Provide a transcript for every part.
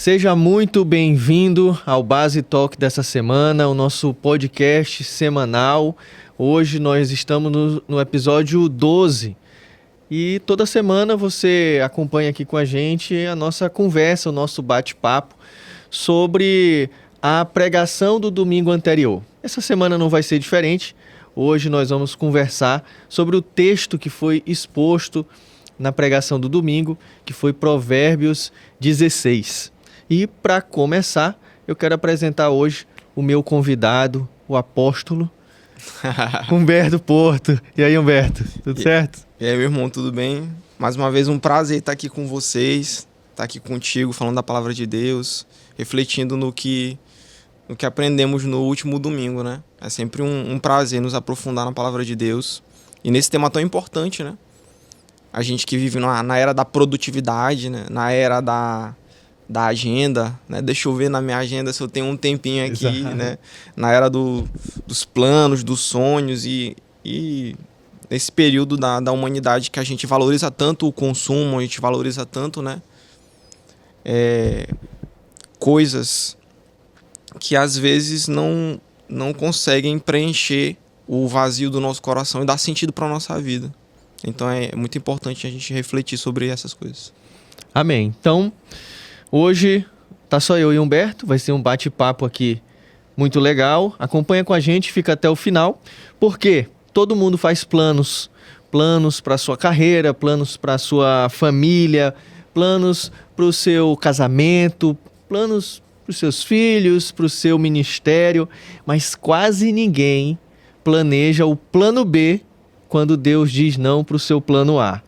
Seja muito bem-vindo ao Base Talk dessa semana, o nosso podcast semanal. Hoje nós estamos no episódio 12 e toda semana você acompanha aqui com a gente a nossa conversa, o nosso bate-papo sobre a pregação do domingo anterior. Essa semana não vai ser diferente. Hoje nós vamos conversar sobre o texto que foi exposto na pregação do domingo, que foi Provérbios 16. E para começar, eu quero apresentar hoje o meu convidado, o apóstolo Humberto Porto. E aí, Humberto, tudo certo? E aí, meu irmão, tudo bem? Mais uma vez um prazer estar aqui com vocês, estar aqui contigo, falando da palavra de Deus, refletindo no que aprendemos no último domingo, né? É sempre um prazer nos aprofundar na palavra de Deus. E nesse tema tão importante, né? A gente que vive na era da produtividade, né? Na era da agenda, né? Deixa eu ver na minha agenda se eu tenho um tempinho aqui, exato, né? Na era dos planos, dos sonhos e nesse período da humanidade que a gente valoriza tanto o consumo, a gente valoriza tanto, né? Coisas que às vezes não conseguem preencher o vazio do nosso coração e dar sentido para a nossa vida. Então é muito importante a gente refletir sobre essas coisas. Amém. Então, hoje tá só eu e Humberto, vai ser um bate-papo aqui muito legal. Acompanha com a gente, fica até o final, porque todo mundo faz planos para sua carreira, planos para sua família, planos para o seu casamento, planos para os seus filhos, para o seu ministério, mas quase ninguém planeja o plano B quando Deus diz não para o seu plano A.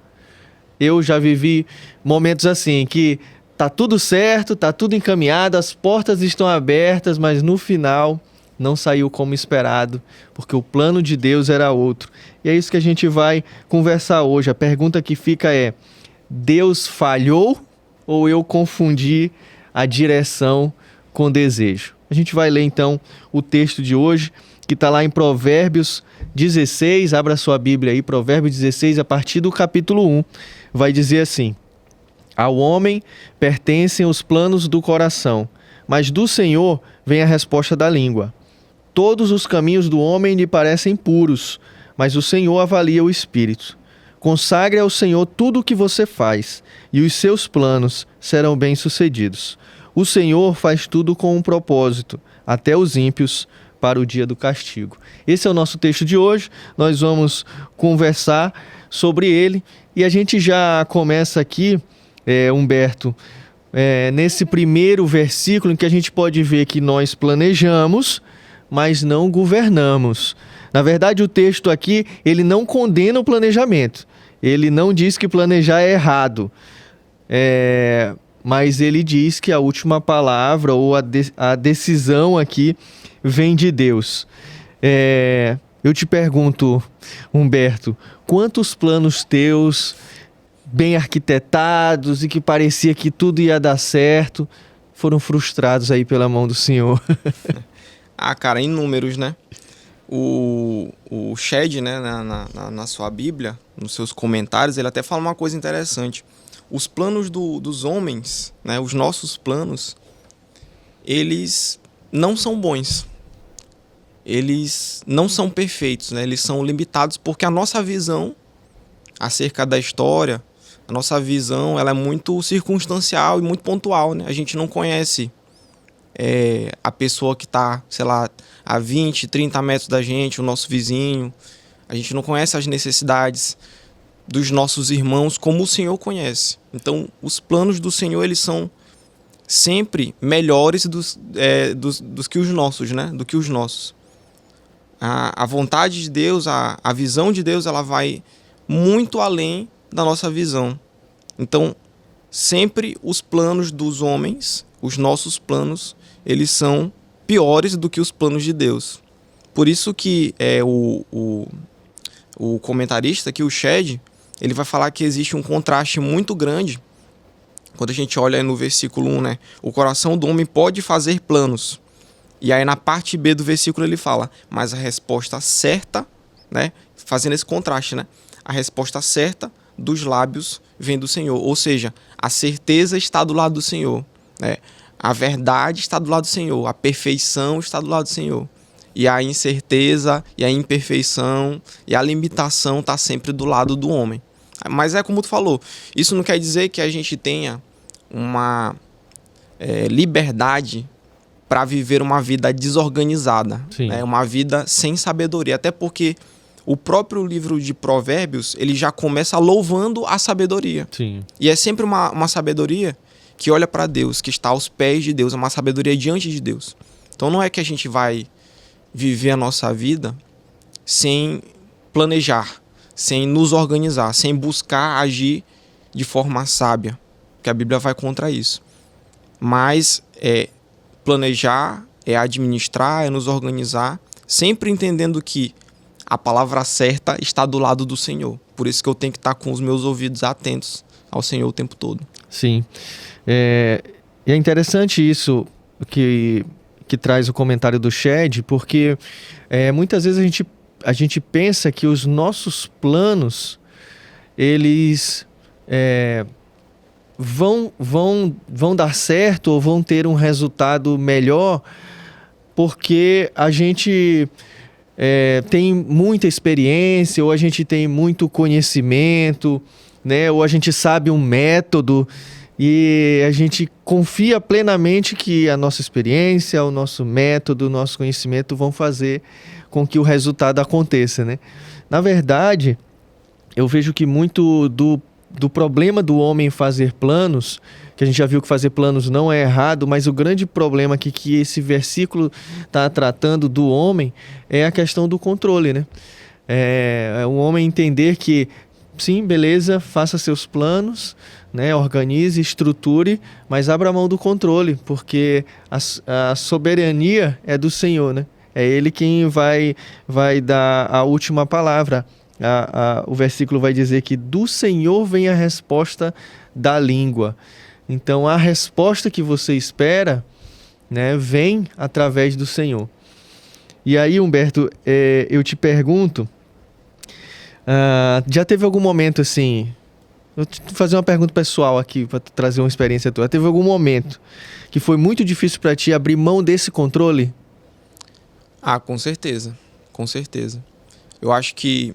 Eu já vivi momentos assim, que tá tudo certo, tá tudo encaminhado, as portas estão abertas, mas no final não saiu como esperado, porque o plano de Deus era outro. E é isso que a gente vai conversar hoje. A pergunta que fica é: Deus falhou ou eu confundi a direção com desejo? A gente vai ler então o texto de hoje, que está lá em Provérbios 16, abra sua Bíblia aí, Provérbios 16, a partir do capítulo 1, vai dizer assim: ao homem pertencem os planos do coração, mas do Senhor vem a resposta da língua. Todos os caminhos do homem lhe parecem puros, mas o Senhor avalia o espírito. Consagre ao Senhor tudo o que você faz, e os seus planos serão bem-sucedidos. O Senhor faz tudo com um propósito, até os ímpios para o dia do castigo. Esse é o nosso texto de hoje, nós vamos conversar sobre ele, e a gente já começa aqui, Humberto, nesse primeiro versículo em que a gente pode ver que nós planejamos, mas não governamos. Na verdade, o texto aqui, ele não condena o planejamento, ele não diz que planejar é errado, mas ele diz que a última palavra ou a decisão aqui vem de Deus. Eu te pergunto, Humberto, quantos planos teus, bem arquitetados e que parecia que tudo ia dar certo, foram frustrados aí pela mão do Senhor? Cara, inúmeros, né? O Shed, né, na sua Bíblia, nos seus comentários, ele até fala uma coisa interessante. Os planos dos homens, né, os nossos planos, eles não são bons. Eles não são perfeitos, né? Eles são limitados porque a nossa visão acerca da história, a nossa visão, ela é muito circunstancial e muito pontual, né? A gente não conhece a pessoa que está, sei lá, a 20, 30 metros da gente, o nosso vizinho. A gente não conhece as necessidades dos nossos irmãos como o Senhor conhece. Então, os planos do Senhor, eles são sempre melhores dos que os nossos, né? Do que os nossos. A vontade de Deus, a visão de Deus, ela vai muito além da nossa visão. Então, sempre os planos dos homens, os nossos planos, eles são piores do que os planos de Deus. Por isso que o comentarista aqui, o Shed, ele vai falar que existe um contraste muito grande quando a gente olha aí no versículo 1, né? O coração do homem pode fazer planos. E aí na parte B do versículo ele fala, mas a resposta certa, né? Fazendo esse contraste, né? A resposta certa dos lábios vem do Senhor. Ou seja, a certeza está do lado do Senhor, né? a verdade está do lado do Senhor, a perfeição está do lado do Senhor. E a incerteza, e a imperfeição, e a limitação está sempre do lado do homem. Mas é como tu falou, isso não quer dizer que a gente tenha uma liberdade para viver uma vida desorganizada, né? Uma vida sem sabedoria. Até porque o próprio livro de Provérbios, ele já começa louvando a sabedoria. Sim. E é sempre uma sabedoria que olha para Deus, que está aos pés de Deus, é uma sabedoria diante de Deus. Então não é que a gente vai viver a nossa vida sem planejar, sem nos organizar, sem buscar agir de forma sábia, porque a Bíblia vai contra isso. Mas é planejar, é administrar, é nos organizar, sempre entendendo que a palavra certa está do lado do Senhor. Por isso que eu tenho que estar com os meus ouvidos atentos ao Senhor o tempo todo. Sim. E é interessante isso que traz o comentário do Shed, porque muitas vezes a gente pensa que os nossos planos, eles vão dar certo ou vão ter um resultado melhor porque a gente tem muita experiência, ou a gente tem muito conhecimento, né? Ou a gente sabe um método e a gente confia plenamente que a nossa experiência, o nosso método, o nosso conhecimento vão fazer com que o resultado aconteça, né? Na verdade, eu vejo que muito do problema do homem fazer planos, que a gente já viu que fazer planos não é errado, mas o grande problema aqui que esse versículo está tratando do homem é a questão do controle, né? É o homem entender que, sim, beleza, faça seus planos, né? Organize, estruture, mas abra mão do controle, porque a soberania é do Senhor, né? É Ele quem vai dar a última palavra. O versículo vai dizer que do Senhor vem a resposta da língua. Então, a resposta que você espera, né, vem através do Senhor. E aí, Humberto, eu te pergunto, já teve algum momento assim, vou te fazer uma pergunta pessoal aqui, para trazer uma experiência tua. Teve algum momento que foi muito difícil para ti abrir mão desse controle? Ah, com certeza. Com certeza. Eu acho que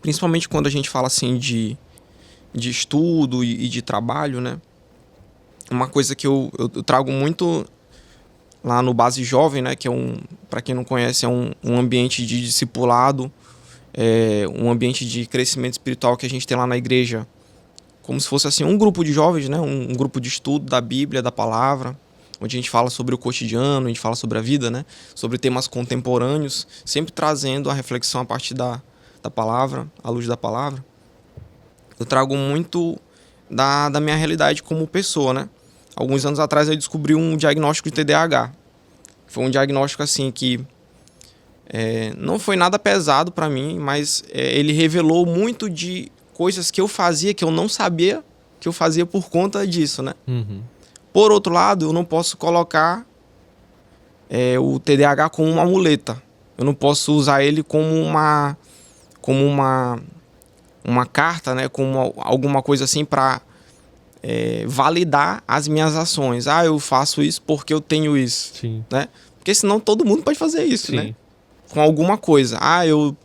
principalmente quando a gente fala assim de estudo e de trabalho, né? Uma coisa que eu trago muito lá no Base Jovem, né? Que para quem não conhece, é um ambiente de discipulado, um ambiente de crescimento espiritual que a gente tem lá na igreja, como se fosse assim um grupo de jovens, né? Um grupo de estudo da Bíblia, da palavra, onde a gente fala sobre o cotidiano, a gente fala sobre a vida, né? Sobre temas contemporâneos, sempre trazendo a reflexão a partir da palavra, à luz da palavra. Eu trago muito da minha realidade como pessoa, né? Alguns anos atrás eu descobri um diagnóstico de TDAH. Foi um diagnóstico assim que não foi nada pesado para mim, mas ele revelou muito de coisas que eu fazia que eu não sabia que eu fazia por conta disso, né? Uhum. Por outro lado, eu não posso colocar o TDAH como uma muleta. Eu não posso usar ele como uma carta, né? Como alguma coisa assim para validar as minhas ações. Ah, eu faço isso porque eu tenho isso. Sim. Né? Porque senão todo mundo pode fazer isso, Sim. né? Com alguma coisa. Ah, eu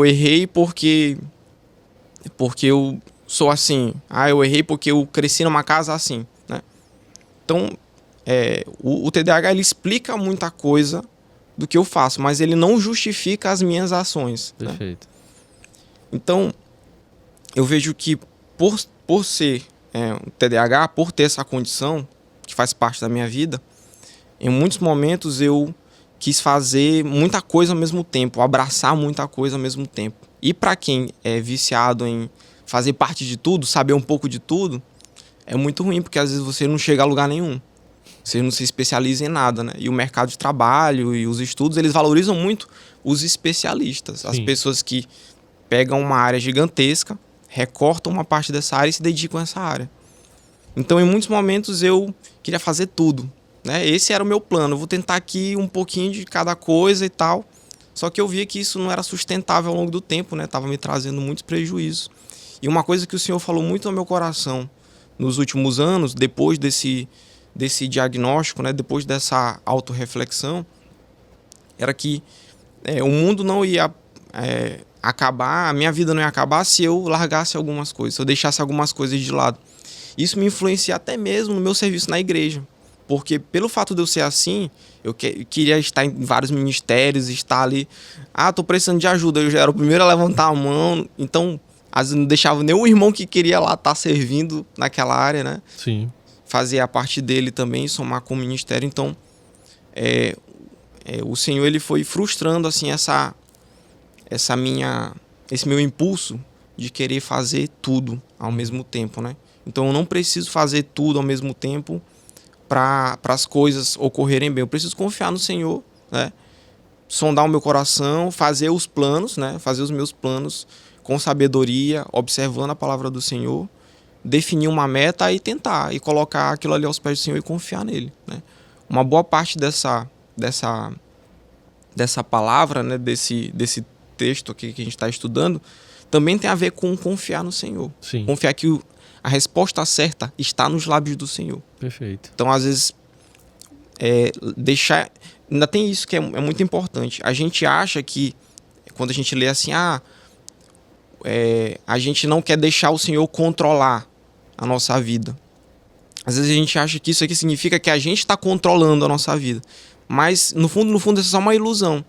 errei porque eu sou assim. Ah, eu errei porque eu cresci numa casa assim, né? Então, o TDAH ele explica muita coisa do que eu faço, mas ele não justifica as minhas ações. Perfeito. Né? Então, eu vejo que por ser um TDAH, por ter essa condição, que faz parte da minha vida, em muitos momentos eu quis fazer muita coisa ao mesmo tempo, abraçar muita coisa ao mesmo tempo. E para quem é viciado em fazer parte de tudo, saber um pouco de tudo, é muito ruim, porque às vezes você não chega a lugar nenhum. Você não se especializa em nada, né? E o mercado de trabalho e os estudos, eles valorizam muito os especialistas. Sim. As pessoas que pegam uma área gigantesca, recortam uma parte dessa área e se dedicam a essa área. Então, em muitos momentos, eu queria fazer tudo, né? Esse era o meu plano. Eu vou tentar aqui um pouquinho de cada coisa e tal. Só que eu via que isso não era sustentável ao longo do tempo, né? Tava me trazendo muitos prejuízos. E uma coisa que o Senhor falou muito no meu coração nos últimos anos, depois desse diagnóstico, né, depois dessa autorreflexão, era que o mundo não ia acabar, a minha vida não ia acabar se eu largasse algumas coisas, se eu deixasse algumas coisas de lado. Isso me influencia até mesmo no meu serviço na igreja, porque pelo fato de eu ser assim, eu queria estar em vários ministérios, estar ali, tô precisando de ajuda, eu já era o primeiro a levantar a mão, então às vezes não deixava nem o irmão que queria lá estar servindo naquela área, né? Sim. Fazer a parte dele também, somar com o ministério. Então, o Senhor, ele foi frustrando assim esse meu impulso de querer fazer tudo ao mesmo tempo, né? Então eu não preciso fazer tudo ao mesmo tempo para as coisas ocorrerem bem. Eu preciso confiar no Senhor, né? Sondar o meu coração, fazer os planos, né? Fazer os meus planos com sabedoria, observando a palavra do Senhor, definir uma meta e tentar, e colocar aquilo ali aos pés do Senhor e confiar nele, né? Uma boa parte dessa palavra, né? Desse texto aqui que a gente está estudando, também tem a ver com confiar no Senhor. Sim. Confiar que a resposta certa está nos lábios do Senhor. Perfeito. Então, às vezes, deixar... Ainda tem isso que é muito importante. A gente acha que, quando a gente lê assim, a gente não quer deixar o Senhor controlar a nossa vida. Às vezes a gente acha que isso aqui significa que a gente está controlando a nossa vida. Mas, no fundo, isso é só uma ilusão.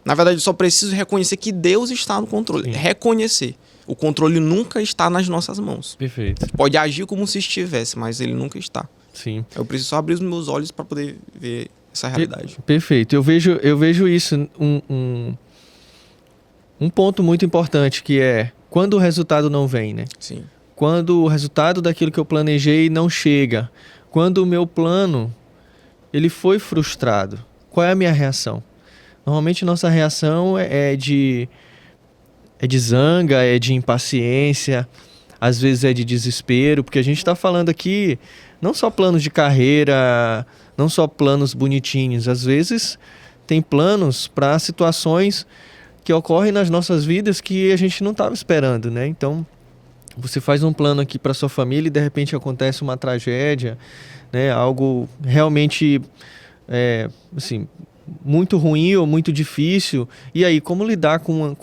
Na verdade, eu só preciso reconhecer que Deus está no controle. Sim. Reconhecer. O controle nunca está nas nossas mãos. Perfeito. Pode agir como se estivesse, mas ele nunca está. Sim. Eu preciso só abrir os meus olhos para poder ver essa realidade. Perfeito. Eu vejo isso, um ponto muito importante, que é quando o resultado não vem, né? Sim. Quando o resultado daquilo que eu planejei não chega. Quando o meu plano ele foi frustrado. Qual é a minha reação? Normalmente nossa reação é de zanga, é de impaciência, às vezes é de desespero, porque a gente está falando aqui não só planos de carreira, não só planos bonitinhos, às vezes tem planos para situações que ocorrem nas nossas vidas que a gente não estava esperando, né? Então, você faz um plano aqui para sua família e de repente acontece uma tragédia, né? Algo realmente assim, muito ruim ou muito difícil. E aí, como lidar com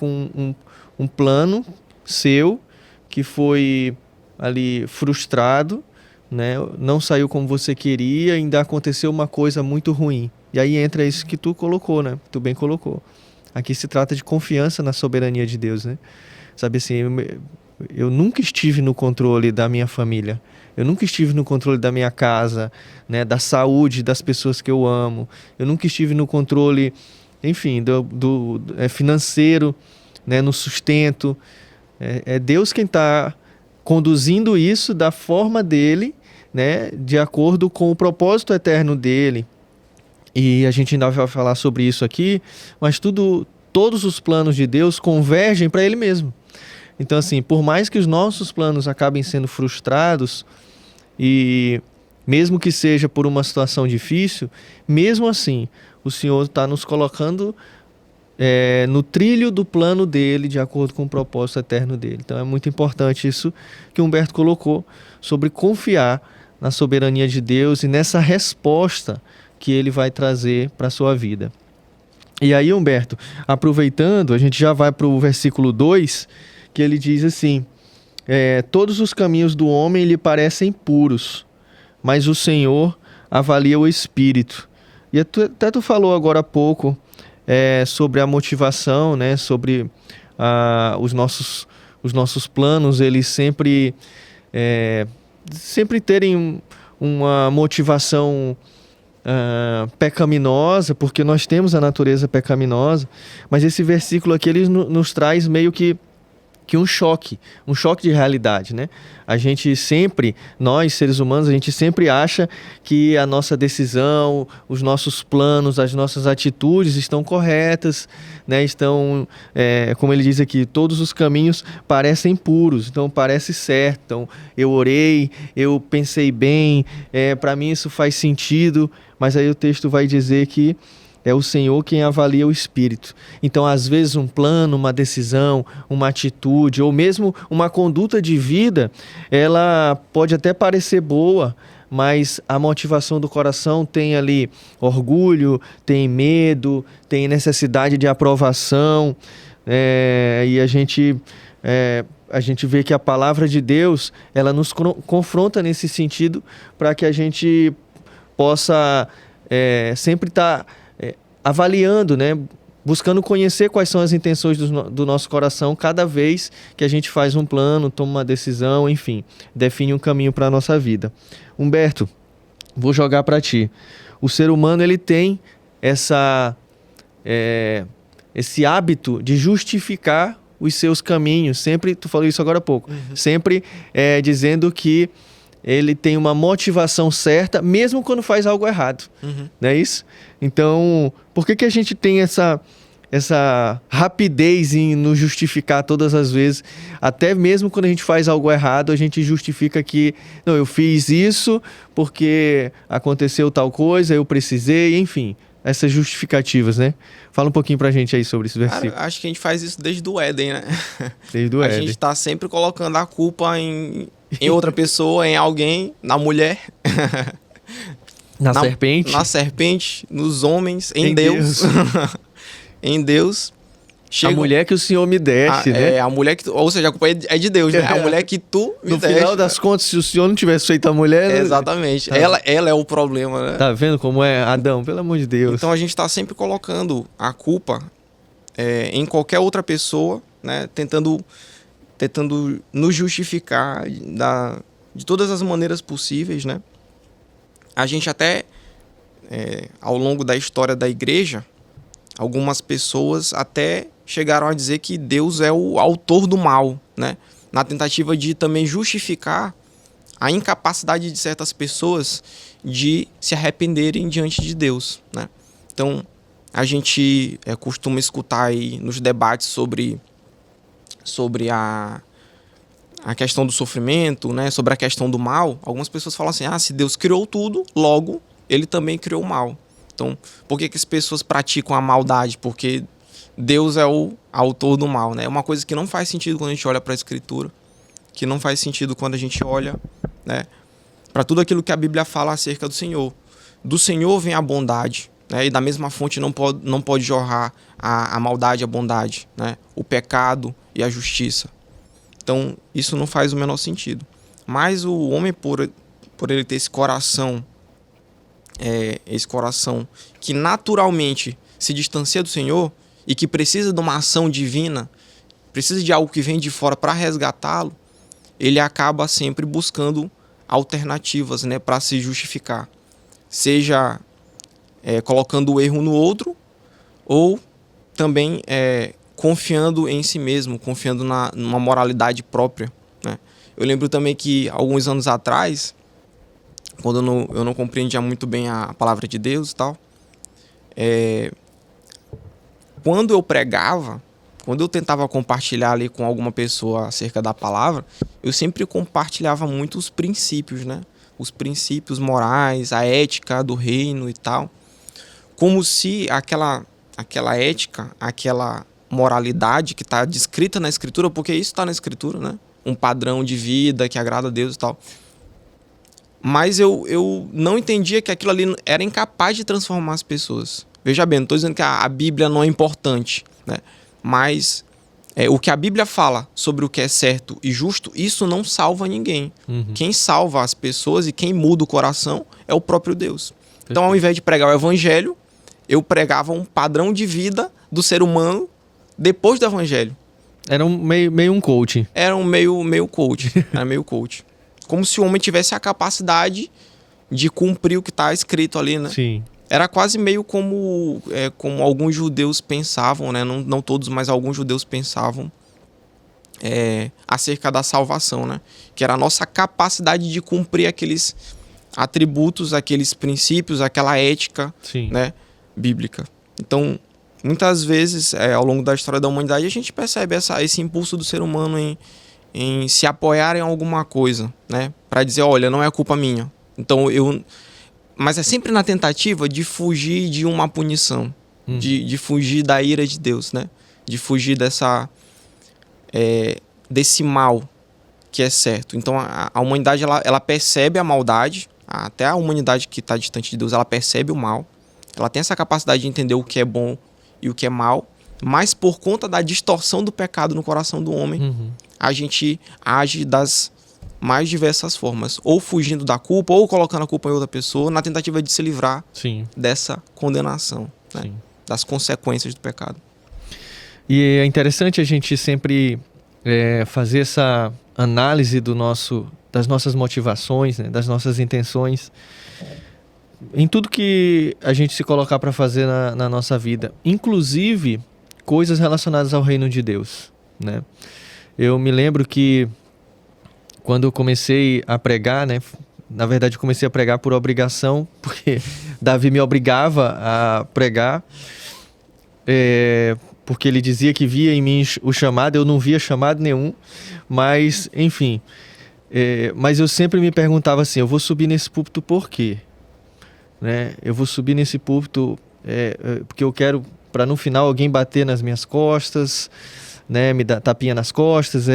um plano seu que foi ali frustrado, né? Não saiu como você queria, ainda aconteceu uma coisa muito ruim. E aí entra isso que tu colocou, né? Tu bem colocou. Aqui se trata de confiança na soberania de Deus, né? Sabe assim, eu nunca estive no controle da minha família. Eu nunca estive no controle da minha casa, né? Da saúde das pessoas que eu amo. Eu nunca estive no controle, enfim, do financeiro, né? No sustento. É Deus quem está conduzindo isso da forma dele, né? De acordo com o propósito eterno dele. E a gente ainda vai falar sobre isso aqui, mas todos os planos de Deus convergem para ele mesmo. Então, assim, por mais que os nossos planos acabem sendo frustrados, e mesmo que seja por uma situação difícil, mesmo assim, o Senhor está nos colocando no trilho do plano dele, de acordo com o propósito eterno dele. Então é muito importante isso que Humberto colocou, sobre confiar na soberania de Deus e nessa resposta que ele vai trazer para a sua vida. E aí, Humberto, aproveitando, a gente já vai para o versículo 2, que ele diz assim: todos os caminhos do homem lhe parecem puros, mas o Senhor avalia o espírito. E até tu falou agora há pouco sobre a motivação, né? Sobre os nossos planos, eles sempre terem uma motivação pecaminosa, porque nós temos a natureza pecaminosa, mas esse versículo aqui ele nos traz meio que um choque de realidade, né? A gente sempre, nós seres humanos, a gente sempre acha que a nossa decisão, os nossos planos, as nossas atitudes estão corretas, né? Estão, como ele diz aqui, todos os caminhos parecem puros, então parece certo. Então, eu orei, eu pensei bem, para mim isso faz sentido, mas aí o texto vai dizer que é o Senhor quem avalia o espírito. Então, às vezes, um plano, uma decisão, uma atitude, ou mesmo uma conduta de vida, ela pode até parecer boa, mas a motivação do coração tem ali orgulho, tem medo, tem necessidade de aprovação, e a gente vê que a palavra de Deus, ela nos confronta nesse sentido para que a gente possa sempre estar avaliando, né? Buscando conhecer quais são as intenções do nosso coração cada vez que a gente faz um plano, toma uma decisão, enfim, define um caminho para a nossa vida. Humberto, vou jogar para ti. O ser humano, ele tem esse hábito de justificar os seus caminhos, sempre, tu falou isso agora há pouco, sempre dizendo que ele tem uma motivação certa, mesmo quando faz algo errado, não é isso? Então, por que a gente tem essa rapidez em nos justificar todas as vezes, até mesmo quando a gente faz algo errado, a gente justifica que, não, eu fiz isso porque aconteceu tal coisa, eu precisei, enfim, essas justificativas, né? Fala um pouquinho pra gente aí sobre esse versículo. Cara, acho que a gente faz isso desde o Éden, né? Desde o Éden. A gente tá sempre colocando a culpa em outra pessoa, em alguém, na mulher. Na serpente. Na serpente, nos homens, em Deus. Em Deus. A mulher que o Senhor me deste, né? A mulher que ou seja, a culpa é de Deus, né? A mulher que tu me deste. No final das contas, se o Senhor não tivesse feito a mulher... Exatamente. Ela é o problema, né? Tá vendo como é Adão? Pelo amor de Deus. Então a gente tá sempre colocando a culpa em qualquer outra pessoa, né? Tentando nos justificar de todas as maneiras possíveis, né? A gente até, ao longo da história da igreja, algumas pessoas até chegaram a dizer que Deus é o autor do mal, né? Na tentativa de também justificar a incapacidade de certas pessoas de se arrependerem diante de Deus, né? Então, a gente costuma escutar aí nos debates sobre a questão do sofrimento, né? Sobre a questão do mal. Algumas pessoas falam assim, se Deus criou tudo, logo, ele também criou o mal. Então, por que as pessoas praticam a maldade? Porque Deus é o autor do mal, né? É uma coisa que não faz sentido quando a gente olha para a Escritura, que não faz sentido quando a gente olha, né, para tudo aquilo que a Bíblia fala acerca do Senhor. Do Senhor vem a bondade, né? E da mesma fonte não pode jorrar a maldade e a bondade, né? O pecado e a justiça. Então, isso não faz o menor sentido. Mas o homem, por ele ter esse coração que naturalmente se distancia do Senhor e que precisa de uma ação divina, precisa de algo que vem de fora para resgatá-lo, ele acaba sempre buscando alternativas, né, para se justificar. Seja colocando o erro no outro ou também confiando em si mesmo, confiando numa moralidade própria, né? Eu lembro também que alguns anos atrás, quando eu não compreendia muito bem a palavra de Deus e tal, quando eu pregava, quando eu tentava compartilhar ali com alguma pessoa acerca da palavra, eu sempre compartilhava muito os princípios, né? Os princípios morais, a ética do reino e tal. Como se aquela ética, aquela moralidade que está descrita na Escritura, porque isso está na Escritura, né? Um padrão de vida que agrada a Deus e tal. Mas eu não entendia que aquilo ali era incapaz de transformar as pessoas. Veja bem, não estou dizendo que a Bíblia não é importante, né? Mas o que a Bíblia fala sobre o que é certo e justo, isso não salva ninguém. Quem salva as pessoas e quem muda o coração é o próprio Deus. Então, ao invés de pregar o Evangelho, eu pregava um padrão de vida do ser humano depois do Evangelho. Era meio um coaching. Era meio coach. Era meio coach. Como se o homem tivesse a capacidade de cumprir o que está escrito ali, né? Sim. Era quase meio como alguns judeus pensavam, né? Não todos, mas alguns judeus pensavam acerca da salvação, né? Que era a nossa capacidade de cumprir aqueles atributos, aqueles princípios, aquela ética, né, bíblica. Então, muitas vezes, ao longo da história da humanidade, a gente percebe esse impulso do ser humano em se apoiar em alguma coisa, né? Para dizer, olha, não é culpa minha. Então, mas é sempre na tentativa de fugir de uma punição, de fugir da ira de Deus, né? De fugir desse mal que é certo. Então a humanidade ela percebe a maldade, até a humanidade que está distante de Deus, ela percebe o mal, ela tem essa capacidade de entender o que é bom e o que é mal, mas por conta da distorção do pecado no coração do homem, a gente age das mais diversas formas, ou fugindo da culpa, ou colocando a culpa em outra pessoa, na tentativa de se livrar dessa condenação, né? Das consequências do pecado. E é interessante a gente sempre fazer essa análise das nossas motivações, né? Das nossas intenções, em tudo que a gente se colocar para fazer na nossa vida, inclusive coisas relacionadas ao reino de Deus, né? Eu me lembro que quando eu comecei a pregar, né? Na verdade, eu comecei a pregar por obrigação, porque Davi me obrigava a pregar, porque ele dizia que via em mim o chamado. Eu não via chamado nenhum, mas, enfim. Mas eu sempre me perguntava assim, eu vou subir nesse púlpito por quê? Né? Eu vou subir nesse púlpito porque eu quero, para no final alguém bater nas minhas costas, né? Me dar tapinha nas costas,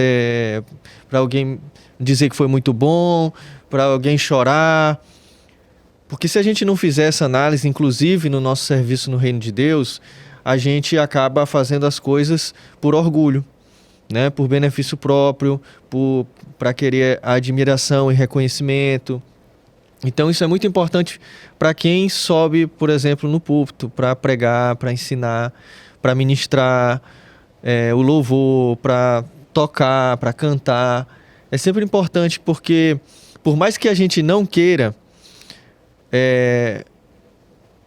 para alguém dizer que foi muito bom, para alguém chorar. Porque se a gente não fizer essa análise, inclusive no nosso serviço no Reino de Deus, a gente acaba fazendo as coisas por orgulho, né? Por benefício próprio, para querer a admiração e reconhecimento. Então isso é muito importante para quem sobe, por exemplo, no púlpito, para pregar, para ensinar, para ministrar o louvor, para tocar, para cantar. É sempre importante porque, por mais que a gente não queira,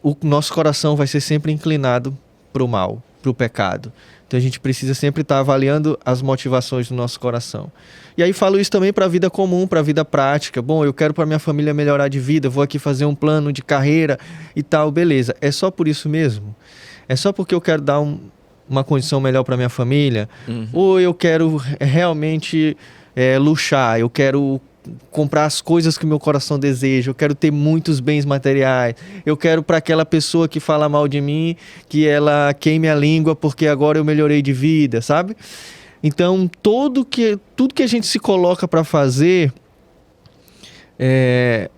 o nosso coração vai ser sempre inclinado para o mal, para o pecado. Então a gente precisa sempre estar avaliando as motivações do nosso coração. E aí falo isso também para a vida comum, para a vida prática. Bom, eu quero para minha família melhorar de vida, vou aqui fazer um plano de carreira e tal, beleza. É só por isso mesmo? É só porque eu quero dar uma condição melhor para minha família? Ou eu quero realmente luxar, eu quero comprar as coisas que meu coração deseja, eu quero ter muitos bens materiais, eu quero para aquela pessoa que fala mal de mim, que ela queime a língua porque agora eu melhorei de vida, sabe? Então, tudo que a gente se coloca para fazer,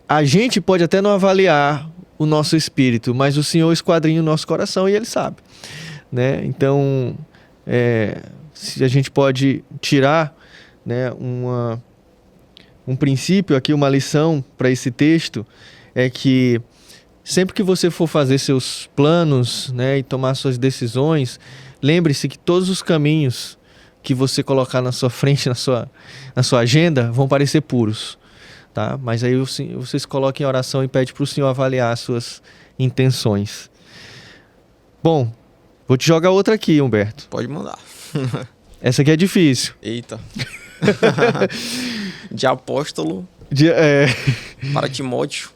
a gente pode até não avaliar o nosso espírito, mas o Senhor esquadrinha o nosso coração e Ele sabe, né? Então, se a gente pode tirar, né, um princípio aqui, uma lição para esse texto, é que sempre que você for fazer seus planos, né, e tomar suas decisões, lembre-se que todos os caminhos que você colocar na sua frente, na sua agenda, vão parecer puros, tá? Mas aí você se coloca em oração e pede para o Senhor avaliar as suas intenções. Bom, vou te jogar outra aqui, Humberto. Pode mandar. Essa aqui é difícil. Eita. De apóstolo para Timóteo.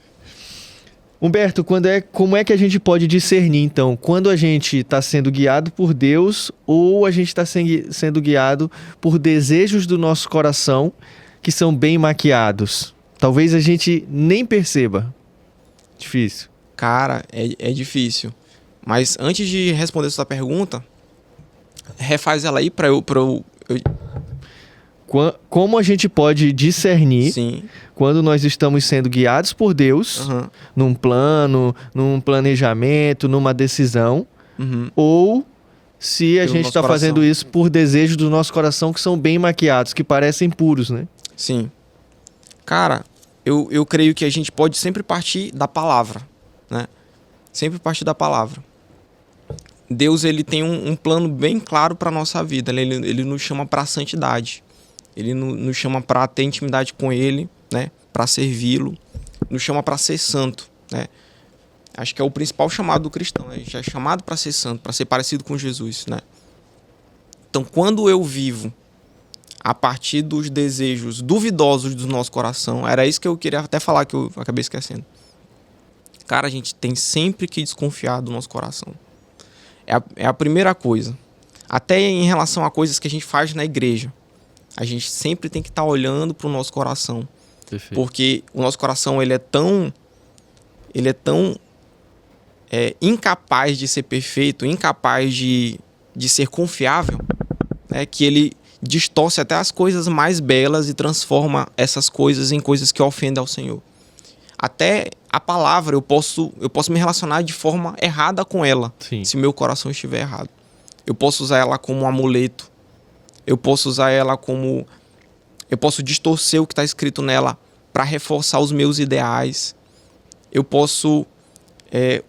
Humberto, como é que a gente pode discernir, então, quando a gente está sendo guiado por Deus ou a gente está sendo guiado por desejos do nosso coração que são bem maquiados? Talvez a gente nem perceba. Difícil. Cara, é difícil. Mas antes de responder essa pergunta, refaz ela aí para eu... Como a gente pode discernir Sim. quando nós estamos sendo guiados por Deus, num plano, num planejamento, numa decisão, ou se a gente está fazendo isso por desejos do nosso coração que são bem maquiados, que parecem puros, né? Sim. Cara, eu creio que a gente pode sempre partir da palavra, né? Sempre partir da palavra. Deus, ele tem um plano bem claro para nossa vida. Ele nos chama para a santidade. Ele nos chama para ter intimidade com Ele, né? Para servi-lo. Nos chama para ser santo, né? Acho que é o principal chamado do cristão. Né? A gente é chamado para ser santo, para ser parecido com Jesus, né? Então, quando eu vivo a partir dos desejos duvidosos do nosso coração, era isso que eu queria até falar, que eu acabei esquecendo. Cara, a gente tem sempre que desconfiar do nosso coração. É a primeira coisa. Até em relação a coisas que a gente faz na igreja. A gente sempre tem que estar olhando para o nosso coração. Perfeito. Porque o nosso coração ele é tão incapaz de ser perfeito, incapaz de ser confiável, né? Que ele distorce até as coisas mais belas e transforma essas coisas em coisas que ofendem ao Senhor. Até a palavra eu posso me relacionar de forma errada com ela, Sim. se meu coração estiver errado. Eu posso usar ela como um amuleto, eu posso usar ela como... Eu posso distorcer o que está escrito nela para reforçar os meus ideais. Eu posso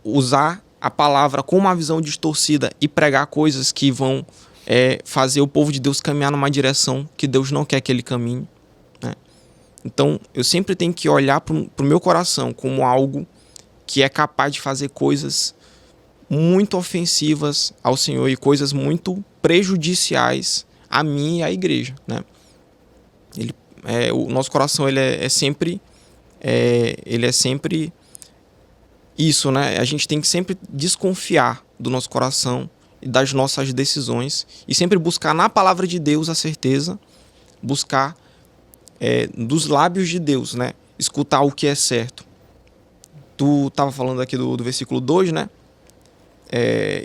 usar a palavra com uma visão distorcida e pregar coisas que vão fazer o povo de Deus caminhar numa direção que Deus não quer que ele caminhe, né? Então, eu sempre tenho que olhar para o meu coração como algo que é capaz de fazer coisas muito ofensivas ao Senhor e coisas muito prejudiciais a mim e à igreja, né? O nosso coração ele é sempre isso, né? A gente tem que sempre desconfiar do nosso coração e das nossas decisões e sempre buscar na palavra de Deus a certeza, buscar dos lábios de Deus, né? Escutar o que é certo. Tu estava falando aqui do versículo 2, né?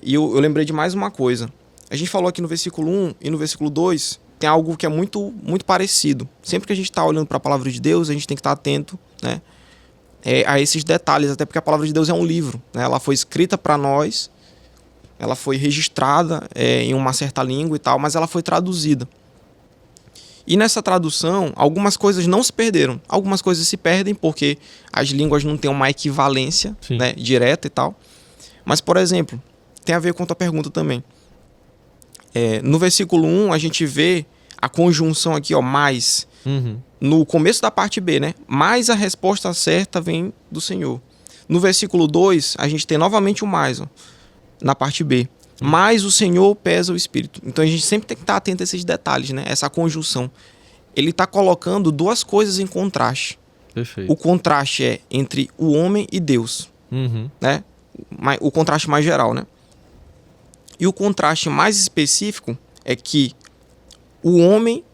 E eu lembrei de mais uma coisa. A gente falou aqui no versículo 1 e no versículo 2 tem algo que é muito, muito parecido. Sempre que a gente está olhando para a palavra de Deus, a gente tem que estar atento, né? A esses detalhes, até porque a palavra de Deus é um livro, né? Ela foi escrita para nós, ela foi registrada em uma certa língua e tal, mas ela foi traduzida. E nessa tradução, algumas coisas não se perderam. Algumas coisas se perdem porque as línguas não têm uma equivalência, né, direta e tal. Mas, por exemplo, tem a ver com a tua pergunta também. No versículo 1, a gente vê a conjunção aqui, ó, mais. Uhum. No começo da parte B, né? Mas a resposta certa vem do Senhor. No versículo 2, a gente tem novamente o mais, ó, na parte B. Mas o Senhor pesa o Espírito. Então a gente sempre tem que estar atento a esses detalhes, né? Essa conjunção. Ele está colocando duas coisas em contraste. Perfeito. O contraste é entre o homem e Deus, né? O contraste mais geral, né? E o contraste mais específico é que o homem,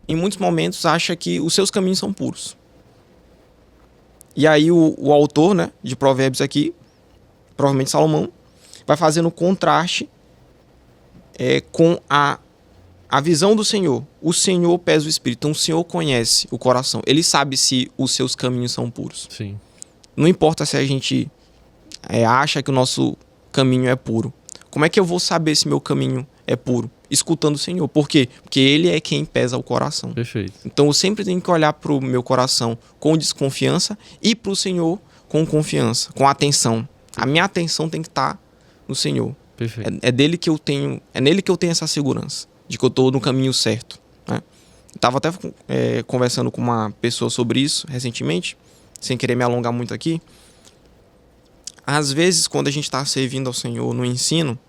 em muitos momentos, acha que os seus caminhos são puros. E aí o autor, né, de Provérbios aqui, provavelmente Salomão, vai fazendo contraste com a visão do Senhor. O Senhor pesa o Espírito. Então o Senhor conhece o coração. Ele sabe se os seus caminhos são puros. Sim. Não importa se a gente acha que o nosso caminho é puro. Como é que eu vou saber se meu caminho é puro? Escutando o Senhor. Por quê? Porque Ele é quem pesa o coração. Perfeito. Então eu sempre tenho que olhar para o meu coração com desconfiança e para o Senhor com confiança, com atenção. A minha atenção tem que estar no Senhor. Perfeito. É nele que eu tenho essa segurança de que eu estou no caminho certo, né? Estava até conversando com uma pessoa sobre isso recentemente, sem querer me alongar muito aqui. Às vezes, quando a gente está servindo ao Senhor no ensino,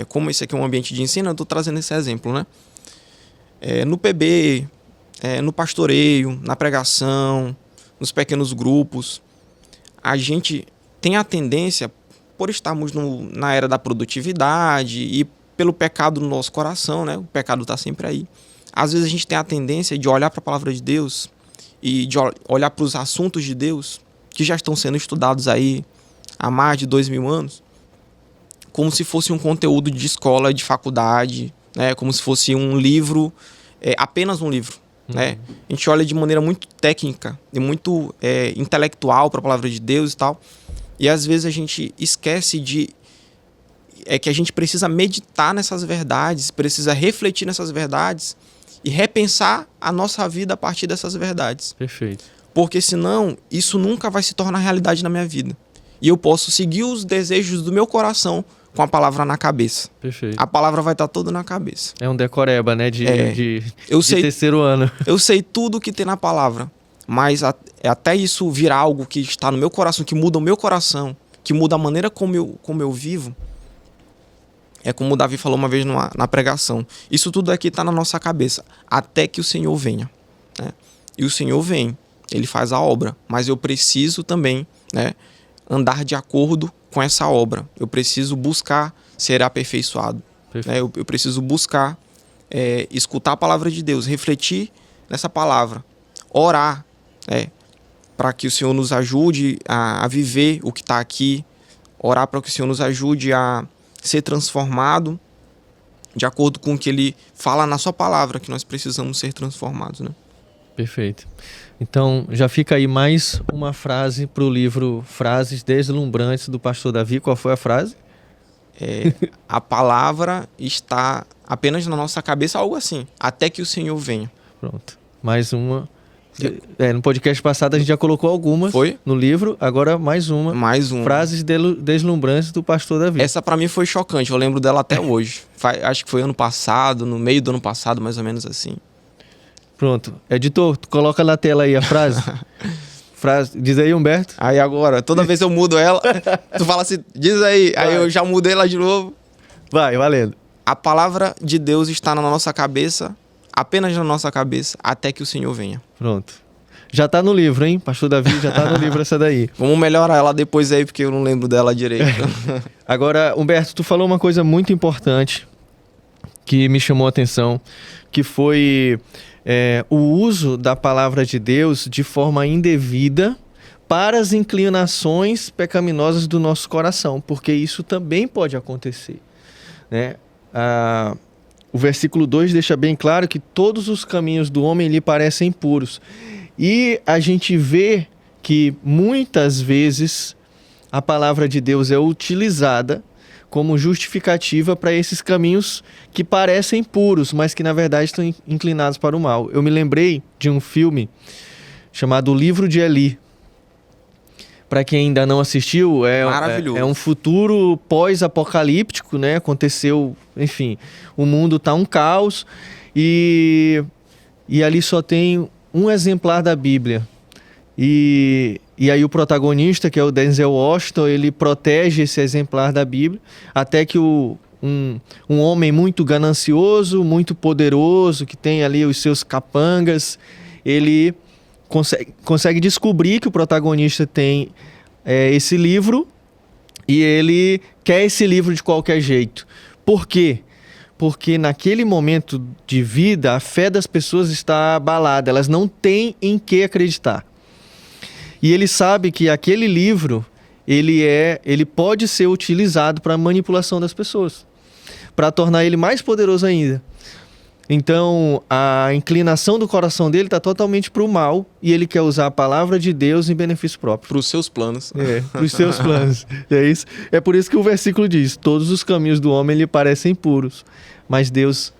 como esse aqui é um ambiente de ensino, eu estou trazendo esse exemplo, né? No PB, no pastoreio, na pregação, nos pequenos grupos, a gente tem a tendência, por estarmos na era da produtividade e pelo pecado no nosso coração, né? O pecado está sempre aí. Às vezes a gente tem a tendência de olhar para a palavra de Deus e de olhar para os assuntos de Deus que já estão sendo estudados aí há mais de 2000 anos, como se fosse um conteúdo de escola, de faculdade, né? Como se fosse um livro, apenas um livro, né? A gente olha de maneira muito técnica e muito intelectual para a palavra de Deus e tal, e às vezes a gente esquece que a gente precisa meditar nessas verdades, precisa refletir nessas verdades e repensar a nossa vida a partir dessas verdades. Perfeito. Porque senão isso nunca vai se tornar realidade na minha vida. E eu posso seguir os desejos do meu coração com a palavra na cabeça. Perfeito. A palavra vai estar toda na cabeça. É um decoreba, né? De terceiro ano. Eu sei tudo que tem na palavra, mas até isso virar algo que está no meu coração, que muda o meu coração, que muda a maneira como eu vivo. É como o Davi falou uma vez na pregação. Isso tudo aqui está na nossa cabeça, até que o Senhor venha, né? E o Senhor vem, Ele faz a obra, mas eu preciso também, né, andar de acordo com essa obra. Eu preciso buscar ser aperfeiçoado, né? Eu preciso buscar escutar a palavra de Deus, refletir nessa palavra, orar, para que o Senhor nos ajude a viver o que está aqui, orar para que o Senhor nos ajude a ser transformado de acordo com o que Ele fala na sua palavra, que nós precisamos ser transformados, né? Perfeito. Então, já fica aí mais uma frase para o livro Frases Deslumbrantes do pastor Davi. Qual foi a frase? A palavra está apenas na nossa cabeça, algo assim, até que o Senhor venha. Pronto. Mais uma. No podcast passado a gente já colocou algumas Foi? no livro, agora mais uma. Mais uma. Frases deslumbrantes do pastor Davi. Essa pra mim foi chocante, eu lembro dela até hoje. Acho que foi ano passado, no meio do ano passado, mais ou menos assim. Pronto. Editor, tu coloca na tela aí a frase. Diz aí, Humberto. Aí agora, toda vez eu mudo ela, tu fala assim, diz aí. Aí eu já mudei ela de novo. Vai, valendo. A palavra de Deus está na nossa cabeça, apenas na nossa cabeça, até que o Senhor venha. Pronto. Já tá no livro, hein? Pastor Davi, já tá no livro essa daí. Vamos melhorar ela depois aí, porque eu não lembro dela direito. Agora, Humberto, tu falou uma coisa muito importante que me chamou a atenção, que foi o uso da palavra de Deus de forma indevida para as inclinações pecaminosas do nosso coração, porque isso também pode acontecer, né? O versículo 2 deixa bem claro que todos os caminhos do homem lhe parecem puros. E a gente vê que muitas vezes a palavra de Deus é utilizada como justificativa para esses caminhos que parecem puros, mas que na verdade estão inclinados para o mal. Eu me lembrei de um filme chamado O Livro de Eli. Para quem ainda não assistiu, é um futuro pós-apocalíptico, né? Aconteceu, enfim, o mundo está um caos e ali só tem um exemplar da Bíblia. E aí o protagonista, que é o Denzel Washington, ele protege esse exemplar da Bíblia, até que um homem muito ganancioso, muito poderoso, que tem ali os seus capangas, ele consegue descobrir que o protagonista tem esse livro e ele quer esse livro de qualquer jeito. Por quê? Porque naquele momento de vida, a fé das pessoas está abalada, elas não têm em que acreditar. E ele sabe que aquele livro, ele pode ser utilizado para a manipulação das pessoas, para tornar ele mais poderoso ainda. Então, a inclinação do coração dele está totalmente para o mal e ele quer usar a palavra de Deus em benefício próprio. Para os seus planos. Para os seus planos. É isso. É por isso que o versículo diz, todos os caminhos do homem lhe parecem puros, mas Deus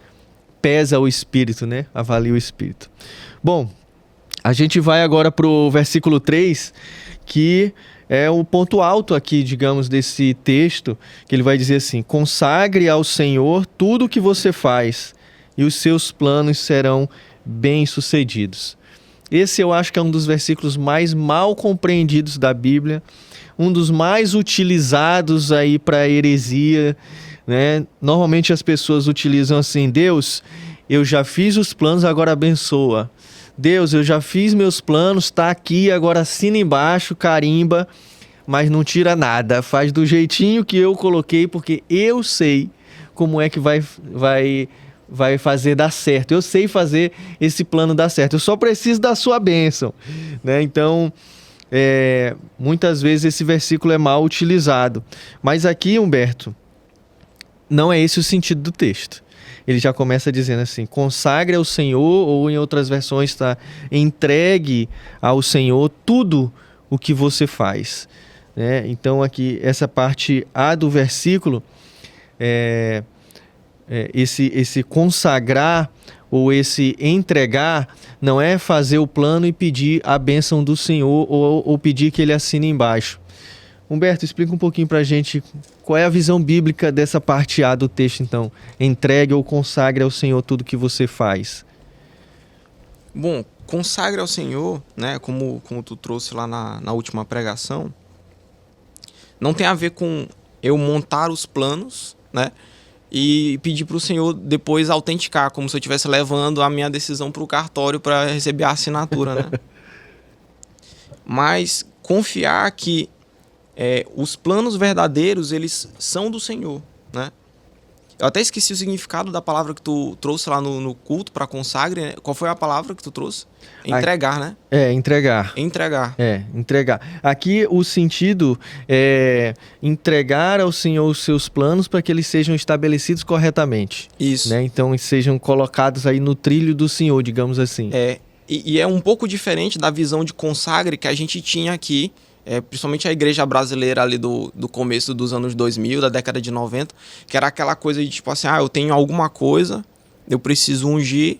pesa o espírito, né? Avalia o espírito. Bom, a gente vai agora para o versículo 3, que é o ponto alto aqui, digamos, desse texto, que ele vai dizer assim, consagre ao Senhor tudo o que você faz, e os seus planos serão bem-sucedidos. Esse eu acho que é um dos versículos mais mal compreendidos da Bíblia, um dos mais utilizados aí para heresia, né? Normalmente as pessoas utilizam assim, Deus, eu já fiz os planos, agora abençoa. Deus, eu já fiz meus planos, está aqui, agora assina embaixo, carimba, mas não tira nada. Faz do jeitinho que eu coloquei, porque eu sei como é que vai fazer dar certo. Eu sei fazer esse plano dar certo. Eu só preciso da sua bênção, né? Então, muitas vezes esse versículo é mal utilizado. Mas aqui, Humberto, não é esse o sentido do texto. Ele já começa dizendo assim, consagre ao Senhor, ou em outras versões está, entregue ao Senhor tudo o que você faz, né? Então aqui, essa parte A do versículo, esse consagrar ou esse entregar não é fazer o plano e pedir a bênção do Senhor ou pedir que ele assine embaixo. Humberto, explica um pouquinho pra gente qual é a visão bíblica dessa parte A do texto, então. Entregue ou consagre ao Senhor tudo que você faz. Bom, consagre ao Senhor, né, como tu trouxe lá na última pregação, não tem a ver com eu montar os planos, né, e pedir para o Senhor depois autenticar, como se eu estivesse levando a minha decisão para o cartório para receber a assinatura, né? Mas confiar que os planos verdadeiros, eles são do Senhor, né? Eu até esqueci o significado da palavra que tu trouxe lá no culto para consagre, né? Qual foi a palavra que tu trouxe? Entregar, né? Entregar. Entregar. Entregar. Aqui o sentido é entregar ao Senhor os seus planos para que eles sejam estabelecidos corretamente. Isso. Né? Então, sejam colocados aí no trilho do Senhor, digamos assim. E é um pouco diferente da visão de consagre que a gente tinha aqui, principalmente a igreja brasileira ali do começo dos anos 2000, da década de 90, que era aquela coisa de tipo assim, eu tenho alguma coisa, eu preciso ungir,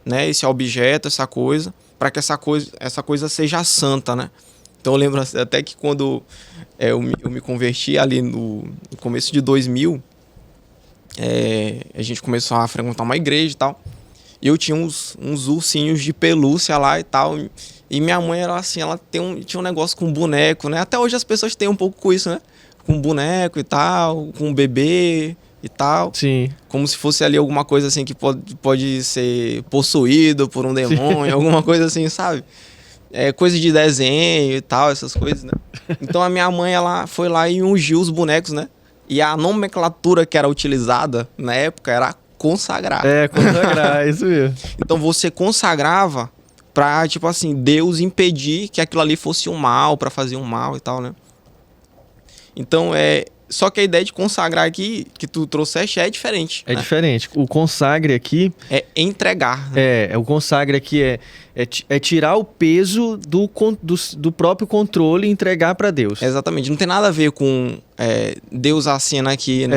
né, esse objeto, essa coisa, para que essa coisa seja santa, né? Então eu lembro até que quando eu me converti ali no começo de 2000, a gente começou a frequentar uma igreja e tal, e eu tinha uns ursinhos de pelúcia lá e tal. E minha mãe era assim, ela tinha um negócio com boneco, né? Até hoje as pessoas têm um pouco com isso, né? Com boneco e tal, com bebê e tal. Sim. Como se fosse ali alguma coisa assim que pode ser possuído por um demônio, alguma coisa assim, sabe? Coisa de desenho e tal, essas coisas, né? Então a minha mãe, ela foi lá e ungiu os bonecos, né? E a nomenclatura que era utilizada na época era consagrar. Consagrar, isso mesmo. Então você consagrava pra, tipo assim, Deus impedir que aquilo ali fosse um mal, pra fazer um mal e tal, né? Então, só que a ideia de consagrar aqui, que tu trouxeste, é diferente. É diferente. O consagre aqui... É entregar. Né? O consagre aqui é tirar o peso do próprio controle e entregar para Deus. Exatamente. Não tem nada a ver com Deus assina aqui, né?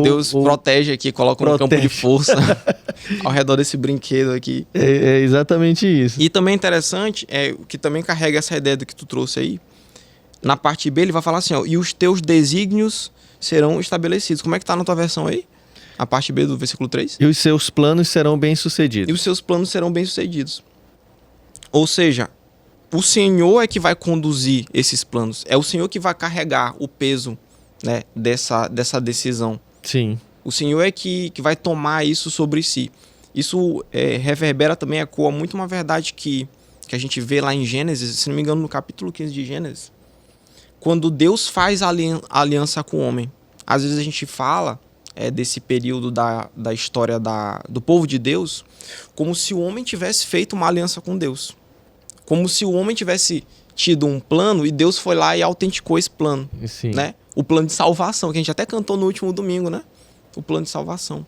Deus protege aqui, coloca um campo de força ao redor desse brinquedo aqui. É exatamente isso. E também é interessante, que também carrega essa ideia do que tu trouxe aí. Na parte B ele vai falar assim, e os teus desígnios serão estabelecidos. Como é que tá na tua versão aí? A parte B do versículo 3? E os seus planos serão bem-sucedidos. E os seus planos serão bem-sucedidos. Ou seja, o Senhor é que vai conduzir esses planos. É o Senhor que vai carregar o peso, né, dessa decisão. Sim. O Senhor é que vai tomar isso sobre si. Isso reverbera também, ecoa muito uma verdade que a gente vê lá em Gênesis, se não me engano, no capítulo 15 de Gênesis. Quando Deus faz aliança com o homem. Às vezes a gente fala desse período da história do povo de Deus como se o homem tivesse feito uma aliança com Deus. Como se o homem tivesse tido um plano e Deus foi lá e autenticou esse plano. Sim. Né? O plano de salvação, que a gente até cantou no último domingo, né? O plano de salvação.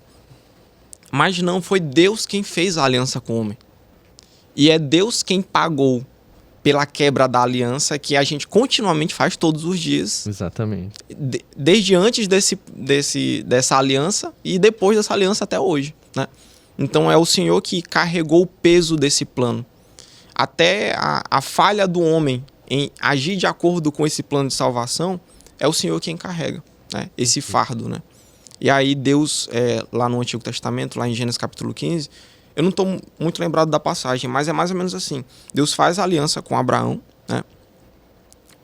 Mas não, foi Deus quem fez a aliança com o homem. E é Deus quem pagou pela quebra da aliança que a gente continuamente faz todos os dias. Exatamente. Desde antes dessa aliança e depois dessa aliança até hoje, né? Então é o Senhor que carregou o peso desse plano. Até a falha do homem em agir de acordo com esse plano de salvação, é o Senhor quem carrega, né, esse fardo, né? E aí Deus, lá no Antigo Testamento, lá em Gênesis capítulo 15, eu não estou muito lembrado da passagem, mas é mais ou menos assim. Deus faz aliança com Abraão, né?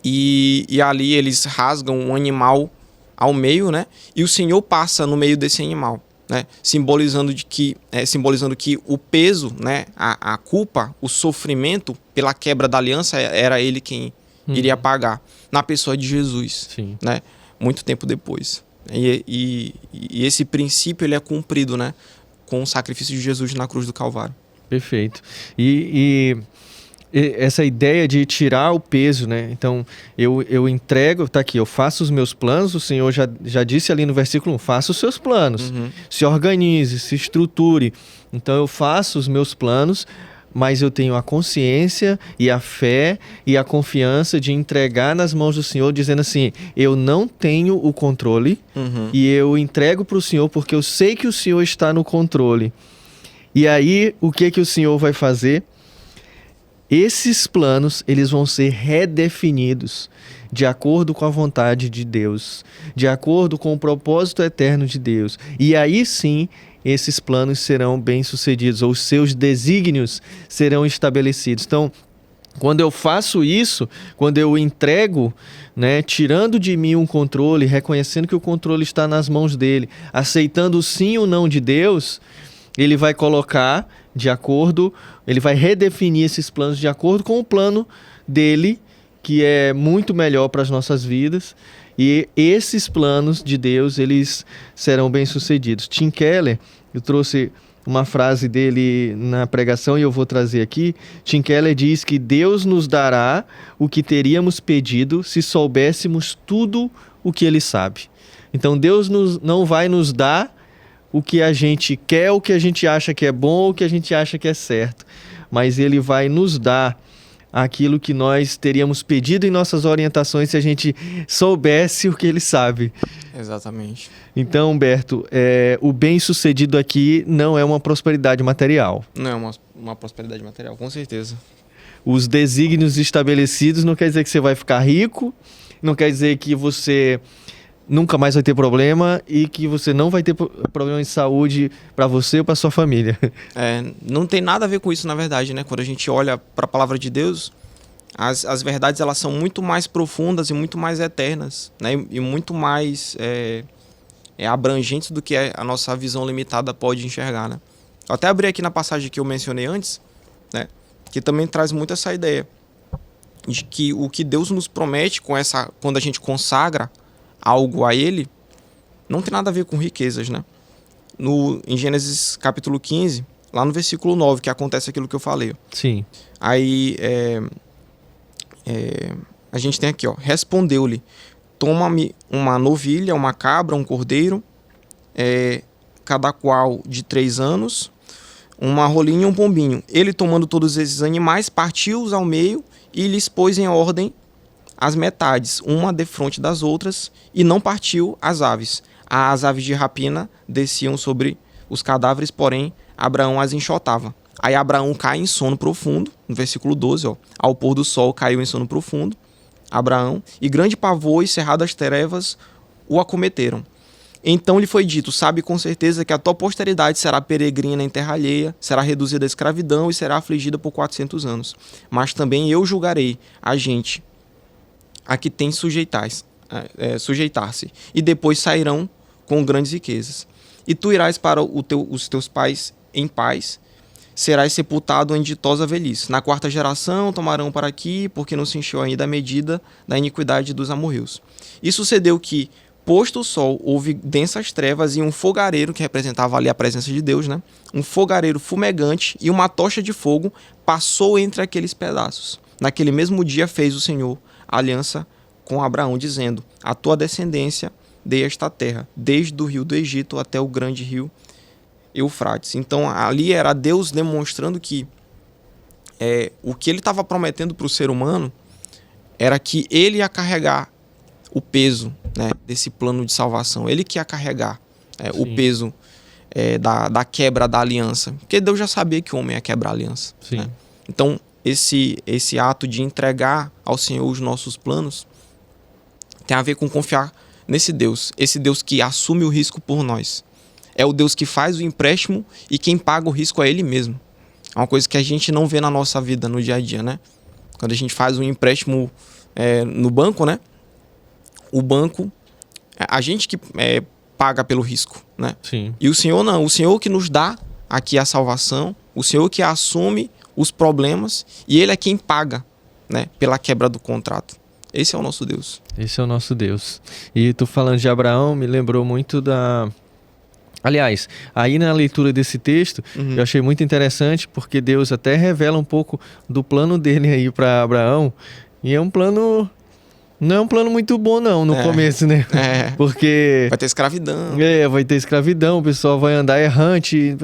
E ali eles rasgam um animal ao meio, né? E o Senhor passa no meio desse animal, né? Simbolizando que o peso, né? A culpa, o sofrimento pela quebra da aliança era ele quem iria pagar, na pessoa de Jesus. Sim. Né? Muito tempo depois. E esse princípio ele é cumprido, né, com o sacrifício de Jesus na cruz do Calvário. Perfeito. E essa ideia de tirar o peso, né? Então, eu entrego, tá aqui, eu faço os meus planos, o Senhor já disse ali no versículo 1, faça os seus planos, se organize, se estruture. Então, eu faço os meus planos, mas eu tenho a consciência e a fé e a confiança de entregar nas mãos do Senhor, dizendo assim, eu não tenho o controle e eu entrego para o Senhor porque eu sei que o Senhor está no controle. E aí, o que o Senhor vai fazer? Esses planos, eles vão ser redefinidos de acordo com a vontade de Deus, de acordo com o propósito eterno de Deus. E aí sim, esses planos serão bem-sucedidos, ou os seus desígnios serão estabelecidos. Então, quando eu faço isso, quando eu entrego, né, tirando de mim um controle, reconhecendo que o controle está nas mãos dele, aceitando o sim ou não de Deus, ele vai colocar de acordo, ele vai redefinir esses planos de acordo com o plano dele, que é muito melhor para as nossas vidas. E esses planos de Deus, eles serão bem-sucedidos. Tim Keller, eu trouxe uma frase dele na pregação e eu vou trazer aqui. Tim Keller diz que Deus nos dará o que teríamos pedido se soubéssemos tudo o que Ele sabe. Então Deus não vai nos dar o que a gente quer, o que a gente acha que é bom, o que a gente acha que é certo. Mas Ele vai nos dar aquilo que nós teríamos pedido em nossas orientações se a gente soubesse o que Ele sabe. Exatamente. Então, Humberto, o bem-sucedido aqui não é uma prosperidade material. Não é uma prosperidade material, com certeza. Os desígnios estabelecidos não quer dizer que você vai ficar rico, não quer dizer que você nunca mais vai ter problema e que você não vai ter problema de saúde para você ou para sua família. Não tem nada a ver com isso, na verdade, né? Quando a gente olha para a palavra de Deus, as verdades elas são muito mais profundas e muito mais eternas, né? E muito mais abrangentes do que a nossa visão limitada pode enxergar, né? Eu até abri aqui na passagem que eu mencionei antes, né? Que também traz muito essa ideia de que o que Deus nos promete quando a gente consagra algo a Ele, não tem nada a ver com riquezas, né? Em Gênesis capítulo 15, lá no versículo 9, que acontece aquilo que eu falei. Sim. Aí a gente tem aqui, ó, respondeu-lhe, toma-me uma novilha, uma cabra, um cordeiro, cada qual de 3 anos, uma rolinha e um pombinho. Ele, tomando todos esses animais, partiu-os ao meio e lhes pôs em ordem as metades, uma defronte das outras, e não partiu as aves. As aves de rapina desciam sobre os cadáveres, porém Abraão as enxotava. Aí Abraão cai em sono profundo, no versículo 12, ó, ao pôr do sol caiu em sono profundo, Abraão, e grande pavor e cerradas trevas o acometeram. Então lhe foi dito, sabe com certeza que a tua posteridade será peregrina em terra alheia, será reduzida à escravidão e será afligida por 400 anos. Mas também eu julgarei a gente a que tem sujeitar-se, e depois sairão com grandes riquezas. E tu irás para os teus pais em paz, serás sepultado em ditosa velhice. Na 4ª geração tomarão para aqui, porque não se encheu ainda a medida da iniquidade dos amorreus. E sucedeu que, posto o sol, houve densas trevas e um fogareiro, que representava ali a presença de Deus, né? Um fogareiro fumegante e uma tocha de fogo passou entre aqueles pedaços. Naquele mesmo dia fez o Senhor aliança com Abraão, dizendo, a tua descendência dei esta terra, desde o rio do Egito até o grande rio Eufrates. Então ali era Deus demonstrando que o que ele estava prometendo para o ser humano era que ele ia carregar o peso, né, desse plano de salvação. Ele que ia carregar o peso da quebra da aliança. Porque Deus já sabia que o homem ia quebrar a aliança. Né? Então esse ato de entregar ao Senhor os nossos planos tem a ver com confiar nesse Deus. Esse Deus que assume o risco por nós. É o Deus que faz o empréstimo e quem paga o risco é Ele mesmo. É uma coisa que a gente não vê na nossa vida, no dia a dia, né? Quando a gente faz um empréstimo no banco, né? O banco, a gente que paga pelo risco, né? Sim. E o Senhor não. O Senhor que nos dá aqui a salvação, o Senhor que assume os problemas e Ele é quem paga, né? Pela quebra do contrato. Esse é o nosso Deus. Esse é o nosso Deus. E tu falando de Abraão, me lembrou muito da... Aliás, aí na leitura desse texto, eu achei muito interessante, porque Deus até revela um pouco do plano dele aí para Abraão, e é um plano... Não é um plano muito bom não, no começo, né? Porque... Vai ter escravidão. Vai ter escravidão, o pessoal vai andar errante.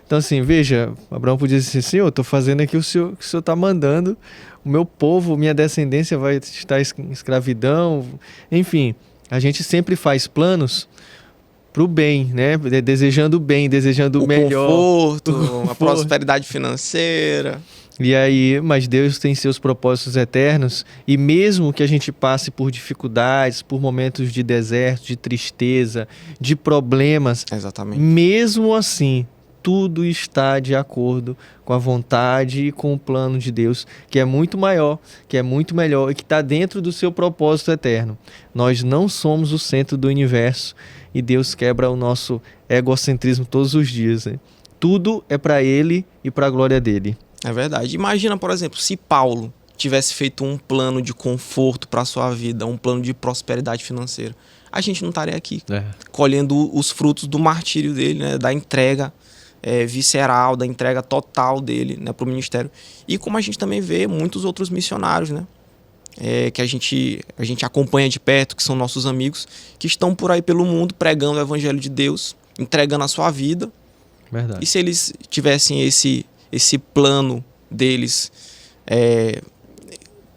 Então assim, veja, Abraão podia dizer assim, Senhor, eu tô fazendo aqui o que o Senhor tá mandando, o meu povo, minha descendência vai estar em escravidão. Enfim, a gente sempre faz planos pro bem, né? Desejando o bem, desejando o melhor. Conforto, a prosperidade financeira. E aí, mas Deus tem seus propósitos eternos, e mesmo que a gente passe por dificuldades, por momentos de deserto, de tristeza, de problemas, exatamente, mesmo assim, tudo está de acordo com a vontade e com o plano de Deus, que é muito maior, que é muito melhor e que está dentro do seu propósito eterno. Nós não somos o centro do universo e Deus quebra o nosso egocentrismo todos os dias, né? Tudo é para Ele e para a glória dele. É verdade. Imagina, por exemplo, se Paulo tivesse feito um plano de conforto para sua vida, um plano de prosperidade financeira, a gente não estaria aqui, colhendo os frutos do martírio dele, né? Da entrega visceral, da entrega total dele, né, para o ministério. E como a gente também vê muitos outros missionários, né? Que a gente acompanha de perto, que são nossos amigos, que estão por aí pelo mundo pregando o evangelho de Deus, entregando a sua vida. Verdade. E se eles tivessem esse plano deles,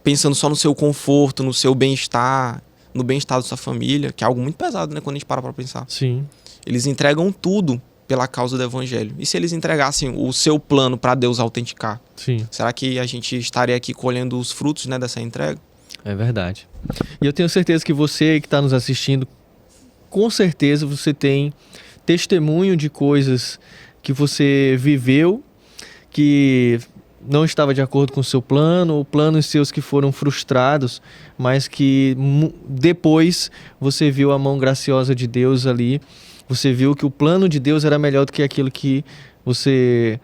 pensando só no seu conforto, no seu bem-estar, no bem-estar da sua família, que é algo muito pesado, né, quando a gente para pensar. Sim. Eles entregam tudo pela causa do evangelho. E se eles entregassem o seu plano para Deus autenticar? Sim. Será que a gente estaria aqui colhendo os frutos, né, dessa entrega? É verdade. E eu tenho certeza que você que está nos assistindo, com certeza você tem testemunho de coisas que você viveu, que não estava de acordo com o seu plano, ou planos seus que foram frustrados, mas que depois você viu a mão graciosa de Deus ali, você viu que o plano de Deus era melhor do que aquilo que você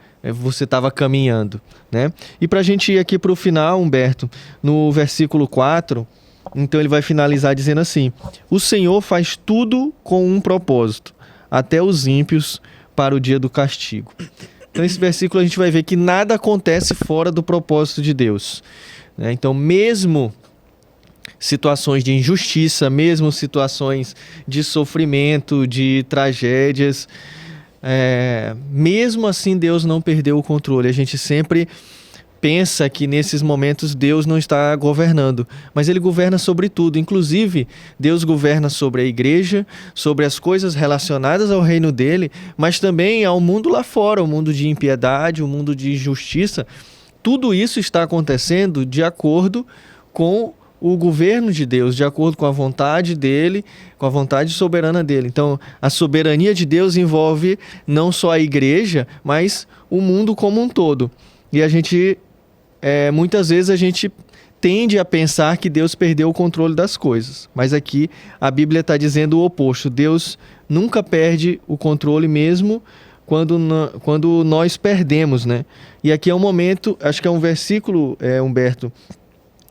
estava caminhando, né? E para a gente ir aqui para o final, Humberto, no versículo 4, então ele vai finalizar dizendo assim: o Senhor faz tudo com um propósito, até os ímpios para o dia do castigo. Então nesse versículo a gente vai ver que nada acontece fora do propósito de Deus, né? Então mesmo situações de injustiça, mesmo situações de sofrimento, de tragédias, mesmo assim Deus não perdeu o controle. A gente sempre pensa que nesses momentos Deus não está governando, mas Ele governa sobre tudo. Inclusive, Deus governa sobre a igreja, sobre as coisas relacionadas ao reino dele, mas também ao mundo lá fora, o mundo de impiedade, o mundo de injustiça. Tudo isso está acontecendo de acordo com o governo de Deus, de acordo com a vontade dele, com a vontade soberana dele. Então, a soberania de Deus envolve não só a igreja, mas o mundo como um todo. E a gente, muitas vezes a gente tende a pensar que Deus perdeu o controle das coisas. Mas aqui a Bíblia está dizendo o oposto. Deus nunca perde o controle mesmo quando nós perdemos, né? E aqui é um momento, acho que é um versículo, Humberto,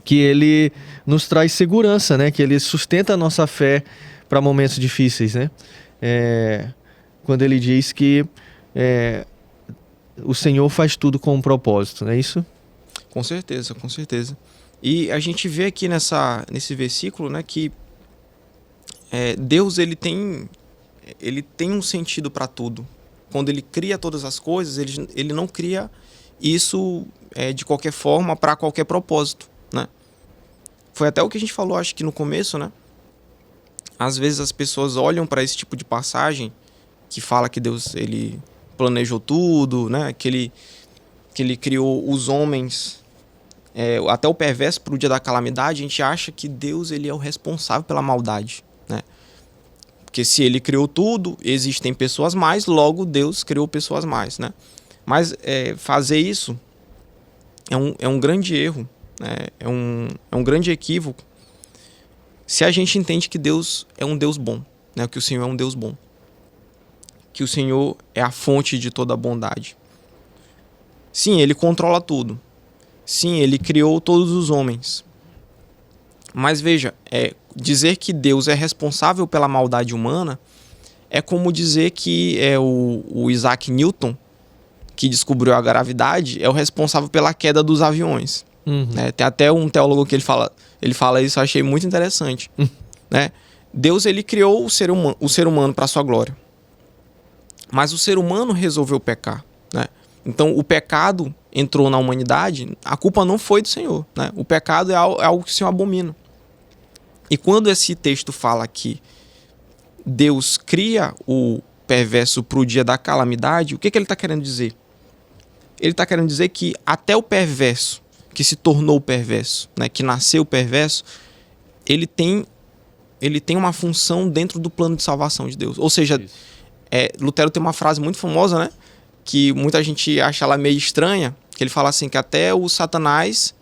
que ele nos traz segurança, né? Que ele sustenta a nossa fé para momentos difíceis, né? Quando ele diz que o Senhor faz tudo com um propósito, não é isso? Com certeza, com certeza. E a gente vê aqui nesse versículo, né, que Deus ele tem um sentido para tudo. Quando ele cria todas as coisas, ele não cria isso de qualquer forma para qualquer propósito, né? Foi até o que a gente falou, acho que no começo, né? Às vezes as pessoas olham para esse tipo de passagem que fala que Deus ele planejou tudo, né? Que ele criou os homens, até o perverso para o dia da calamidade. A gente acha que Deus ele é o responsável pela maldade, né? Porque se ele criou tudo, existem pessoas mais, logo Deus criou pessoas mais, né? Mas fazer isso é um grande erro, né? É um grande equívoco se a gente entende que Deus é um Deus bom, né? Que o Senhor é um Deus bom, que o Senhor é a fonte de toda a bondade. Sim, ele controla tudo. Sim, ele criou todos os homens. Mas veja, dizer que Deus é responsável pela maldade humana é como dizer que o Isaac Newton, que descobriu a gravidade, é o responsável pela queda dos aviões. Uhum. Tem até um teólogo que ele fala isso, eu achei muito interessante. Né? Deus ele criou o ser humano para a sua glória. Mas o ser humano resolveu pecar, né? Então o pecado entrou na humanidade, a culpa não foi do Senhor, né? O pecado é algo que o Senhor abomina. E quando esse texto fala que Deus cria o perverso para o dia da calamidade, o que ele está querendo dizer? Ele está querendo dizer que até o perverso, que se tornou perverso, né, que nasceu perverso, ele tem uma função dentro do plano de salvação de Deus. Ou seja, Lutero tem uma frase muito famosa, né, que muita gente acha ela meio estranha, que ele fala assim, que até o Satanás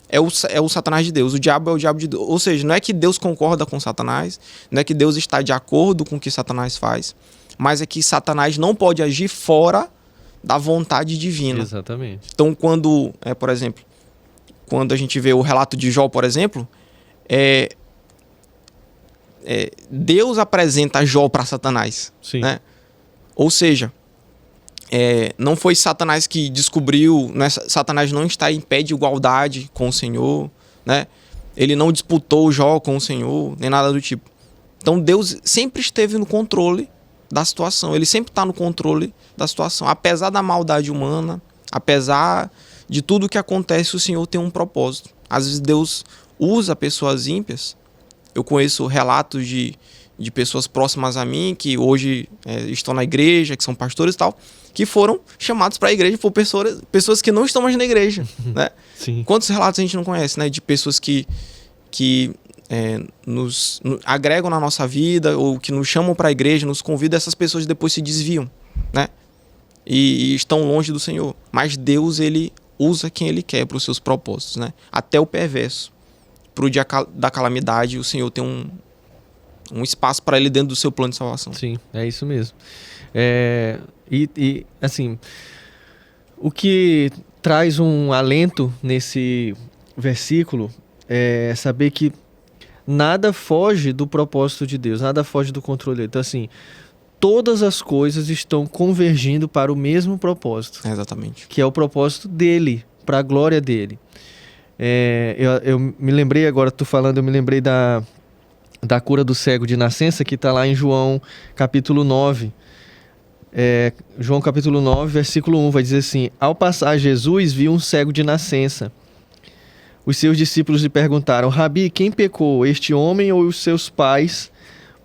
é o Satanás de Deus, o diabo é o diabo de Deus. Ou seja, não é que Deus concorda com Satanás, não é que Deus está de acordo com o que Satanás faz, mas é que Satanás não pode agir fora da vontade divina. Exatamente. Então, quando, por exemplo, quando a gente vê o relato de Jó, por exemplo, Deus apresenta Jó para Satanás. Sim. Né? Ou seja, não foi Satanás que descobriu, né? Satanás não está em pé de igualdade com o Senhor, né? Ele não disputou Jó com o Senhor, nem nada do tipo. Então Deus sempre esteve no controle da situação, ele sempre está no controle da situação. Apesar da maldade humana, apesar de tudo que acontece, o Senhor tem um propósito. Às vezes Deus usa pessoas ímpias. Eu conheço relatos de pessoas próximas a mim, que hoje estão na igreja, que são pastores e tal, que foram chamados para a igreja por pessoas que não estão mais na igreja. Né? Sim. Quantos relatos a gente não conhece, né? De pessoas que nos agregam na nossa vida, ou que nos chamam para a igreja, nos convidam, essas pessoas depois se desviam, né? E estão longe do Senhor. Mas Deus, ele usa quem ele quer para os seus propósitos, né? Até o perverso. Para o dia da calamidade, o Senhor tem um espaço para ele dentro do seu plano de salvação. Sim, é isso mesmo. Assim, o que traz um alento nesse versículo é saber que nada foge do propósito de Deus, nada foge do controle dele. Então, assim, todas as coisas estão convergindo para o mesmo propósito. Exatamente. Que é o propósito dele, para a glória dele. Eu me lembrei agora, tu falando, eu me lembrei da cura do cego de nascença, que está lá em João capítulo 9. João capítulo 9, versículo 1, vai dizer assim: ao passar Jesus viu um cego de nascença. Os seus discípulos lhe perguntaram: Rabi, quem pecou, este homem ou os seus pais,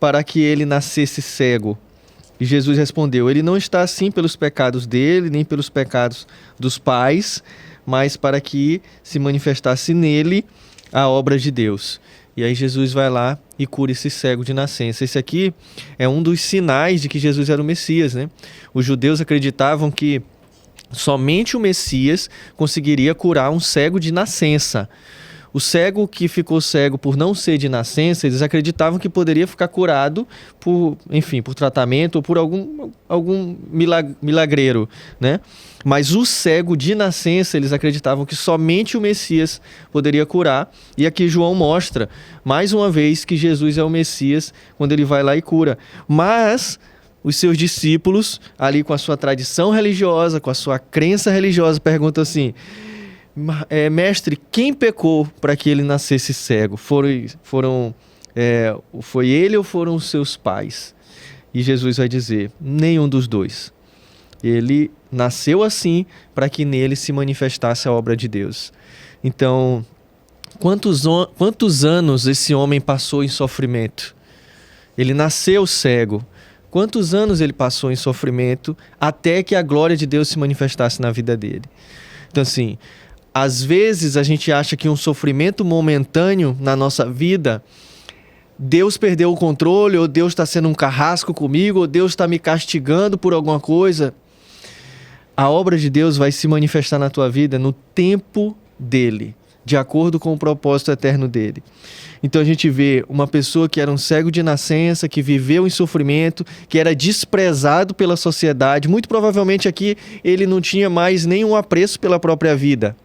para que ele nascesse cego? E Jesus respondeu: ele não está assim pelos pecados dele, nem pelos pecados dos pais, mas para que se manifestasse nele a obra de Deus. E aí Jesus vai lá e cura esse cego de nascença. Esse aqui é um dos sinais de que Jesus era o Messias, né? Os judeus acreditavam que somente o Messias conseguiria curar um cego de nascença. O cego que ficou cego por não ser de nascença, eles acreditavam que poderia ficar curado por tratamento ou por algum milagreiro, né? Mas o cego de nascença, eles acreditavam que somente o Messias poderia curar. E aqui João mostra, mais uma vez, que Jesus é o Messias quando ele vai lá e cura. Mas os seus discípulos, ali com a sua tradição religiosa, com a sua crença religiosa, perguntam assim: mestre, quem pecou para que ele nascesse cego? Foi ele ou foram os seus pais? E Jesus vai dizer: nenhum dos dois. Ele nasceu assim para que nele se manifestasse a obra de Deus. Então, quantos anos esse homem passou em sofrimento? Ele nasceu cego. Quantos anos ele passou em sofrimento até que a glória de Deus se manifestasse na vida dele? Então, assim, às vezes a gente acha que um sofrimento momentâneo na nossa vida, Deus perdeu o controle, ou Deus está sendo um carrasco comigo, ou Deus está me castigando por alguma coisa. A obra de Deus vai se manifestar na tua vida no tempo dele, de acordo com o propósito eterno dele. Então a gente vê uma pessoa que era um cego de nascença, que viveu em sofrimento, que era desprezado pela sociedade. Muito provavelmente aqui ele não tinha mais nenhum apreço pela própria vida.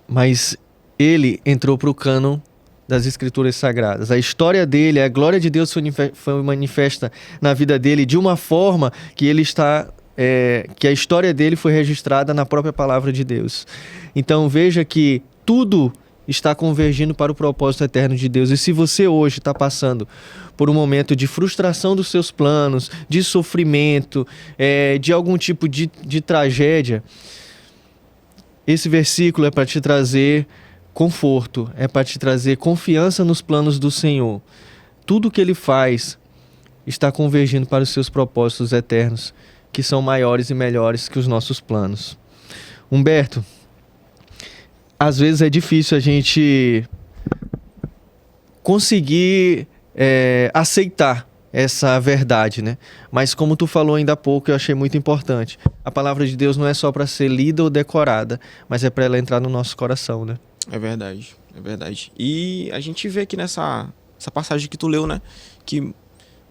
Mas ele entrou para o cânon das Escrituras Sagradas. A história dele, a glória de Deus foi manifesta na vida dele de uma forma que que a história dele foi registrada na própria palavra de Deus. Então veja que tudo está convergindo para o propósito eterno de Deus. E se você hoje está passando por um momento de frustração dos seus planos, de sofrimento, de algum tipo de tragédia, esse versículo é para te trazer conforto, é para te trazer confiança nos planos do Senhor. Tudo que Ele faz está convergindo para os seus propósitos eternos, que são maiores e melhores que os nossos planos. Humberto, às vezes é difícil a gente conseguir aceitar essa verdade, né? Mas como tu falou ainda há pouco, eu achei muito importante. A palavra de Deus não é só para ser lida ou decorada, mas é para ela entrar no nosso coração, né? É verdade, é verdade. E a gente vê aqui essa passagem que tu leu, né? Que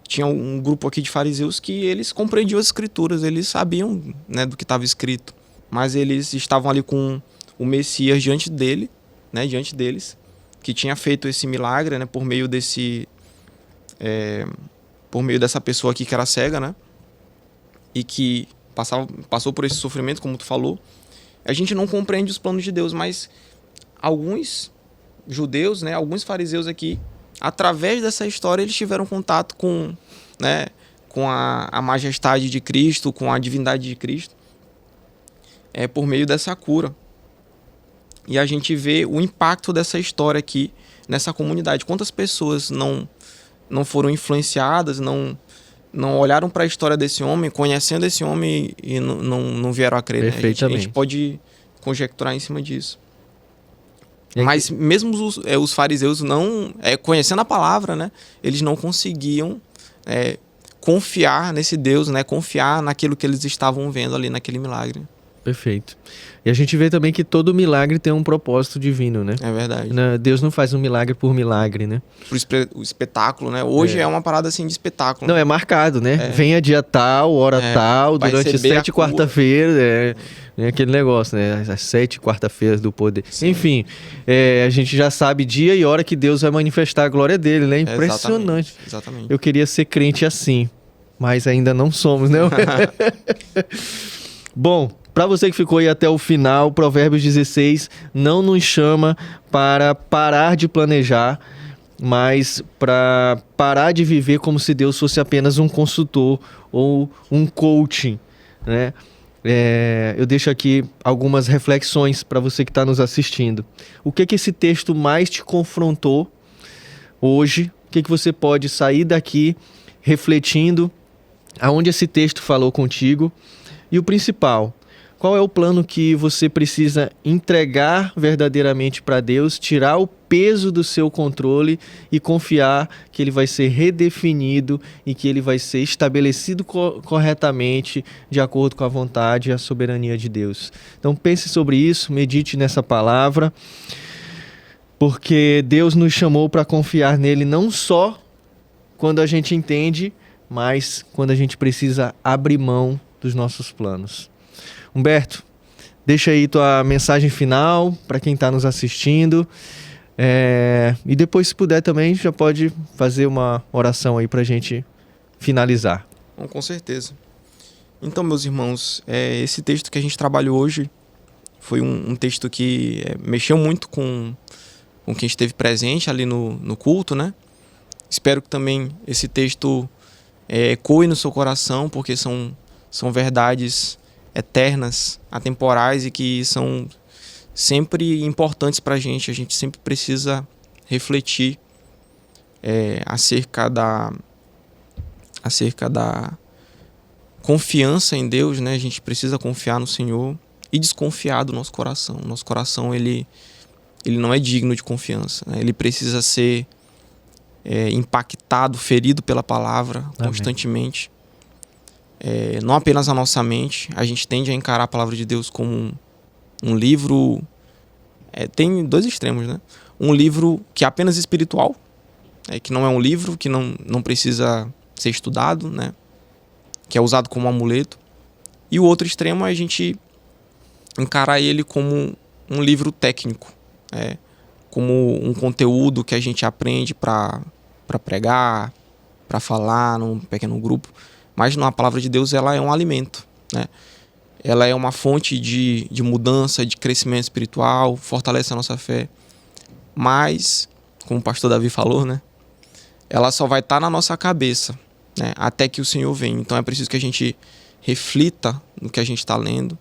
tinha um grupo aqui de fariseus que eles compreendiam as escrituras, eles sabiam, né, do que estava escrito. Mas eles estavam ali com o Messias diante dele, né, diante deles, que tinha feito esse milagre, né, por meio dessa pessoa aqui que era cega, né, e que passou por esse sofrimento, como tu falou. A gente não compreende os planos de Deus, mas alguns judeus, né, alguns fariseus aqui, através dessa história, eles tiveram contato com, né, com a majestade de Cristo, com a divindade de Cristo, por meio dessa cura. E a gente vê o impacto dessa história aqui nessa comunidade. Quantas pessoas não foram influenciadas, não olharam para a história desse homem, conhecendo esse homem e não vieram a crer, né? A gente pode conjecturar em cima disso. Mas mesmo os fariseus, conhecendo a palavra, né, eles não conseguiam confiar nesse Deus, né, confiar naquilo que eles estavam vendo ali naquele milagre. Perfeito. E a gente vê também que todo milagre tem um propósito divino, né? É verdade. Deus não faz um milagre por milagre, né? O espetáculo, né? Hoje é uma parada assim de espetáculo. Não, né? É marcado, né? Venha dia tal, hora tal, durante 7 quarta-feiras, aquele negócio, né? As 7 quarta-feiras do poder. Sim. Enfim, a gente já sabe dia e hora que Deus vai manifestar a glória dele, né? Impressionante. Exatamente. Eu queria ser crente assim, mas ainda não somos, né? Bom, para você que ficou aí até o final, Provérbios 16 não nos chama para parar de planejar, mas para parar de viver como se Deus fosse apenas um consultor ou um coaching, né? Eu deixo aqui algumas reflexões para você que está nos assistindo. O que esse texto mais te confrontou hoje? O que você pode sair daqui refletindo aonde esse texto falou contigo? E o principal, qual é o plano que você precisa entregar verdadeiramente para Deus, tirar o peso do seu controle e confiar que ele vai ser redefinido e que ele vai ser estabelecido corretamente de acordo com a vontade e a soberania de Deus. Então pense sobre isso, medite nessa palavra, porque Deus nos chamou para confiar nele não só quando a gente entende, mas quando a gente precisa abrir mão dos nossos planos. Humberto, deixa aí tua mensagem final para quem está nos assistindo. E depois, se puder também, já pode fazer uma oração aí para a gente finalizar. Bom, com certeza. Então, meus irmãos, esse texto que a gente trabalhou hoje foi um texto que mexeu muito com quem esteve presente ali no culto, né? Espero que também esse texto ecoe no seu coração, porque são verdades eternas, atemporais e que são sempre importantes para a gente. A gente sempre precisa refletir acerca da confiança em Deus, né? A gente precisa confiar no Senhor e desconfiar do nosso coração. Nosso coração ele não é digno de confiança, né? Ele precisa ser impactado, ferido pela palavra. Amém. Constantemente. Não apenas a nossa mente. A gente tende a encarar a palavra de Deus como um livro. Tem dois extremos, né? Um livro que é apenas espiritual, que não é um livro, que não precisa ser estudado, né? Que é usado como amuleto. E o outro extremo é a gente encarar ele como um livro técnico, como um conteúdo que a gente aprende para pregar, para falar num pequeno grupo. Mas a palavra de Deus, ela é um alimento, né? Ela é uma fonte de mudança, de crescimento espiritual, fortalece a nossa fé. Mas, como o pastor Davi falou, né? Ela só vai estar na nossa cabeça, né? Até que o Senhor venha. Então é preciso que a gente reflita no que a gente está lendo,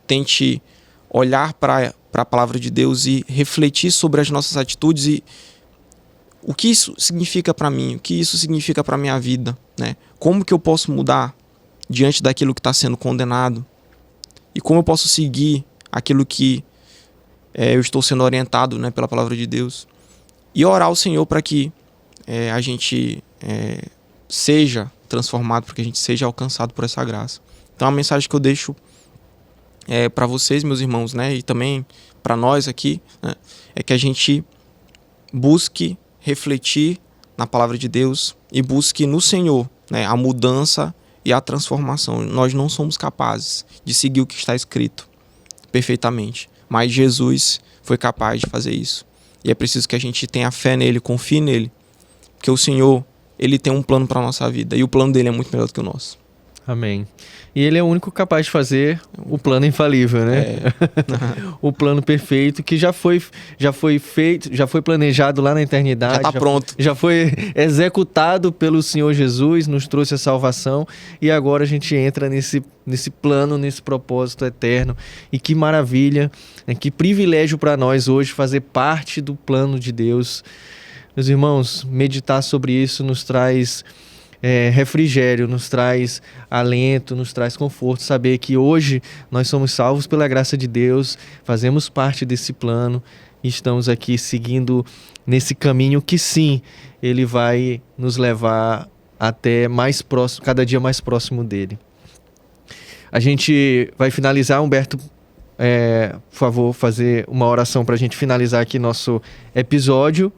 tente olhar para a palavra de Deus e refletir sobre as nossas atitudes e o que isso significa para mim, o que isso significa para a minha vida, né? Como que eu posso mudar diante daquilo que está sendo condenado e como eu posso seguir aquilo que eu estou sendo orientado, né, pela palavra de Deus, e orar ao Senhor para que a gente seja transformado, para que a gente seja alcançado por essa graça. Então a mensagem que eu deixo para vocês, meus irmãos, né, e também para nós aqui, né, é que a gente busque refletir na palavra de Deus e busque no Senhor, né, a mudança e a transformação. Nós não somos capazes de seguir o que está escrito perfeitamente, mas Jesus foi capaz de fazer isso. E é preciso que a gente tenha fé nele, confie nele, porque o Senhor, ele tem um plano para a nossa vida, e o plano dele é muito melhor do que o nosso. Amém. E ele é o único capaz de fazer o plano infalível, né? O plano perfeito que já foi feito, já foi planejado lá na eternidade. Já está pronto. Já foi executado pelo Senhor Jesus, nos trouxe a salvação e agora a gente entra nesse plano, nesse propósito eterno. E que maravilha, que privilégio para nós hoje fazer parte do plano de Deus. Meus irmãos, meditar sobre isso nos traz refrigério, nos traz alento, nos traz conforto, saber que hoje nós somos salvos pela graça de Deus, fazemos parte desse plano e estamos aqui seguindo nesse caminho que sim, ele vai nos levar até mais próximo, cada dia mais próximo dele. A gente vai finalizar, Humberto, por favor, fazer uma oração para a gente finalizar aqui nosso episódio.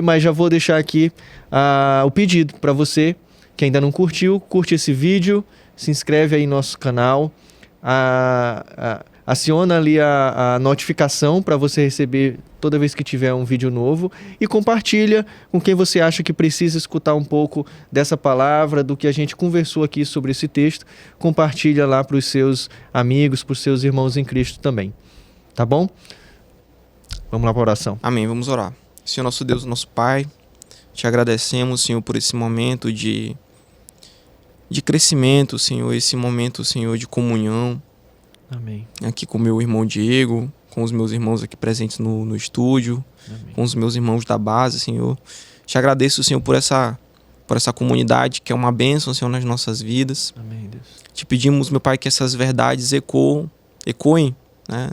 Mas já vou deixar aqui o pedido para você que ainda não curtiu, curte esse vídeo, se inscreve aí no nosso canal, aciona ali a notificação para você receber toda vez que tiver um vídeo novo e compartilha com quem você acha que precisa escutar um pouco dessa palavra, do que a gente conversou aqui sobre esse texto. Compartilha lá para os seus amigos, para os seus irmãos em Cristo também. Tá bom? Vamos lá para a oração. Amém, vamos orar. Senhor nosso Deus, nosso Pai, te agradecemos, Senhor, por esse momento de crescimento, Senhor, esse momento, Senhor, de comunhão. Amém. Aqui com o meu irmão Diego, com os meus irmãos aqui presentes no estúdio, amém, com os meus irmãos da base, Senhor. Te agradeço, Senhor, por essa comunidade que é uma bênção, Senhor, nas nossas vidas. Amém, Deus. Te pedimos, meu Pai, que essas verdades ecoem, né,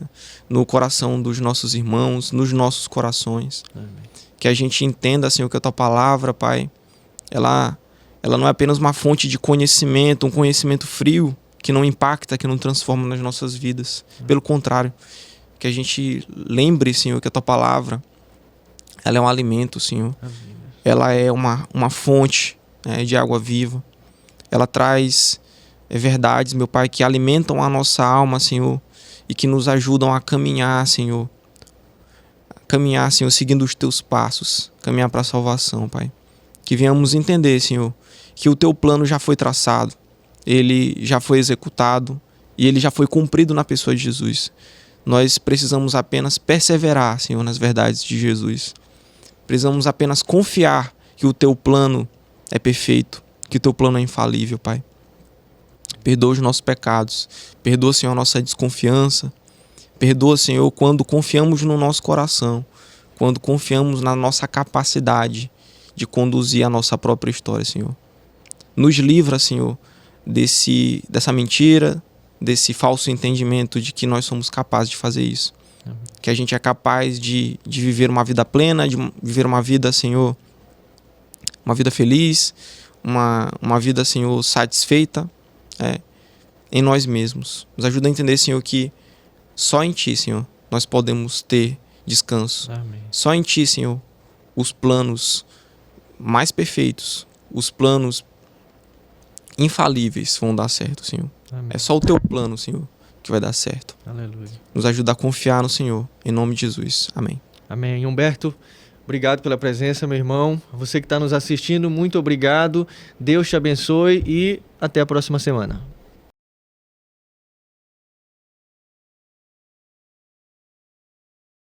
no coração dos nossos irmãos, nos nossos corações. Amém. Que a gente entenda, Senhor, que a Tua palavra, Pai, ela não é apenas uma fonte de conhecimento, um conhecimento frio, que não impacta, que não transforma nas nossas vidas. Amém. Pelo contrário, que a gente lembre, Senhor, que a Tua palavra, ela é um alimento, Senhor. Amém. Ela é uma fonte, né, de água viva. Ela traz verdades, meu Pai, que alimentam a nossa alma, Senhor, e que nos ajudam a caminhar, Senhor. Caminhar, Senhor, seguindo os Teus passos. Caminhar para a salvação, Pai. Que venhamos entender, Senhor, que o Teu plano já foi traçado. Ele já foi executado e ele já foi cumprido na pessoa de Jesus. Nós precisamos apenas perseverar, Senhor, nas verdades de Jesus. Precisamos apenas confiar que o Teu plano é perfeito, que o Teu plano é infalível, Pai. Perdoa os nossos pecados. Perdoa, Senhor, a nossa desconfiança. Perdoa, Senhor, quando confiamos no nosso coração, quando confiamos na nossa capacidade de conduzir a nossa própria história, Senhor. Nos livra, Senhor, dessa mentira, desse falso entendimento de que nós somos capazes de fazer isso. Amém. Que a gente é capaz de viver uma vida plena, de viver uma vida, Senhor, uma vida feliz, uma vida, Senhor, satisfeita, em nós mesmos. Nos ajuda a entender, Senhor, que só em Ti, Senhor, nós podemos ter descanso. Amém. Só em Ti, Senhor, os planos mais perfeitos, os planos infalíveis vão dar certo, Senhor. Amém. É só o Teu plano, Senhor, que vai dar certo. Aleluia. Nos ajuda a confiar no Senhor, em nome de Jesus. Amém. Amém. Humberto, obrigado pela presença, meu irmão. Você que está nos assistindo, muito obrigado. Deus te abençoe e até a próxima semana.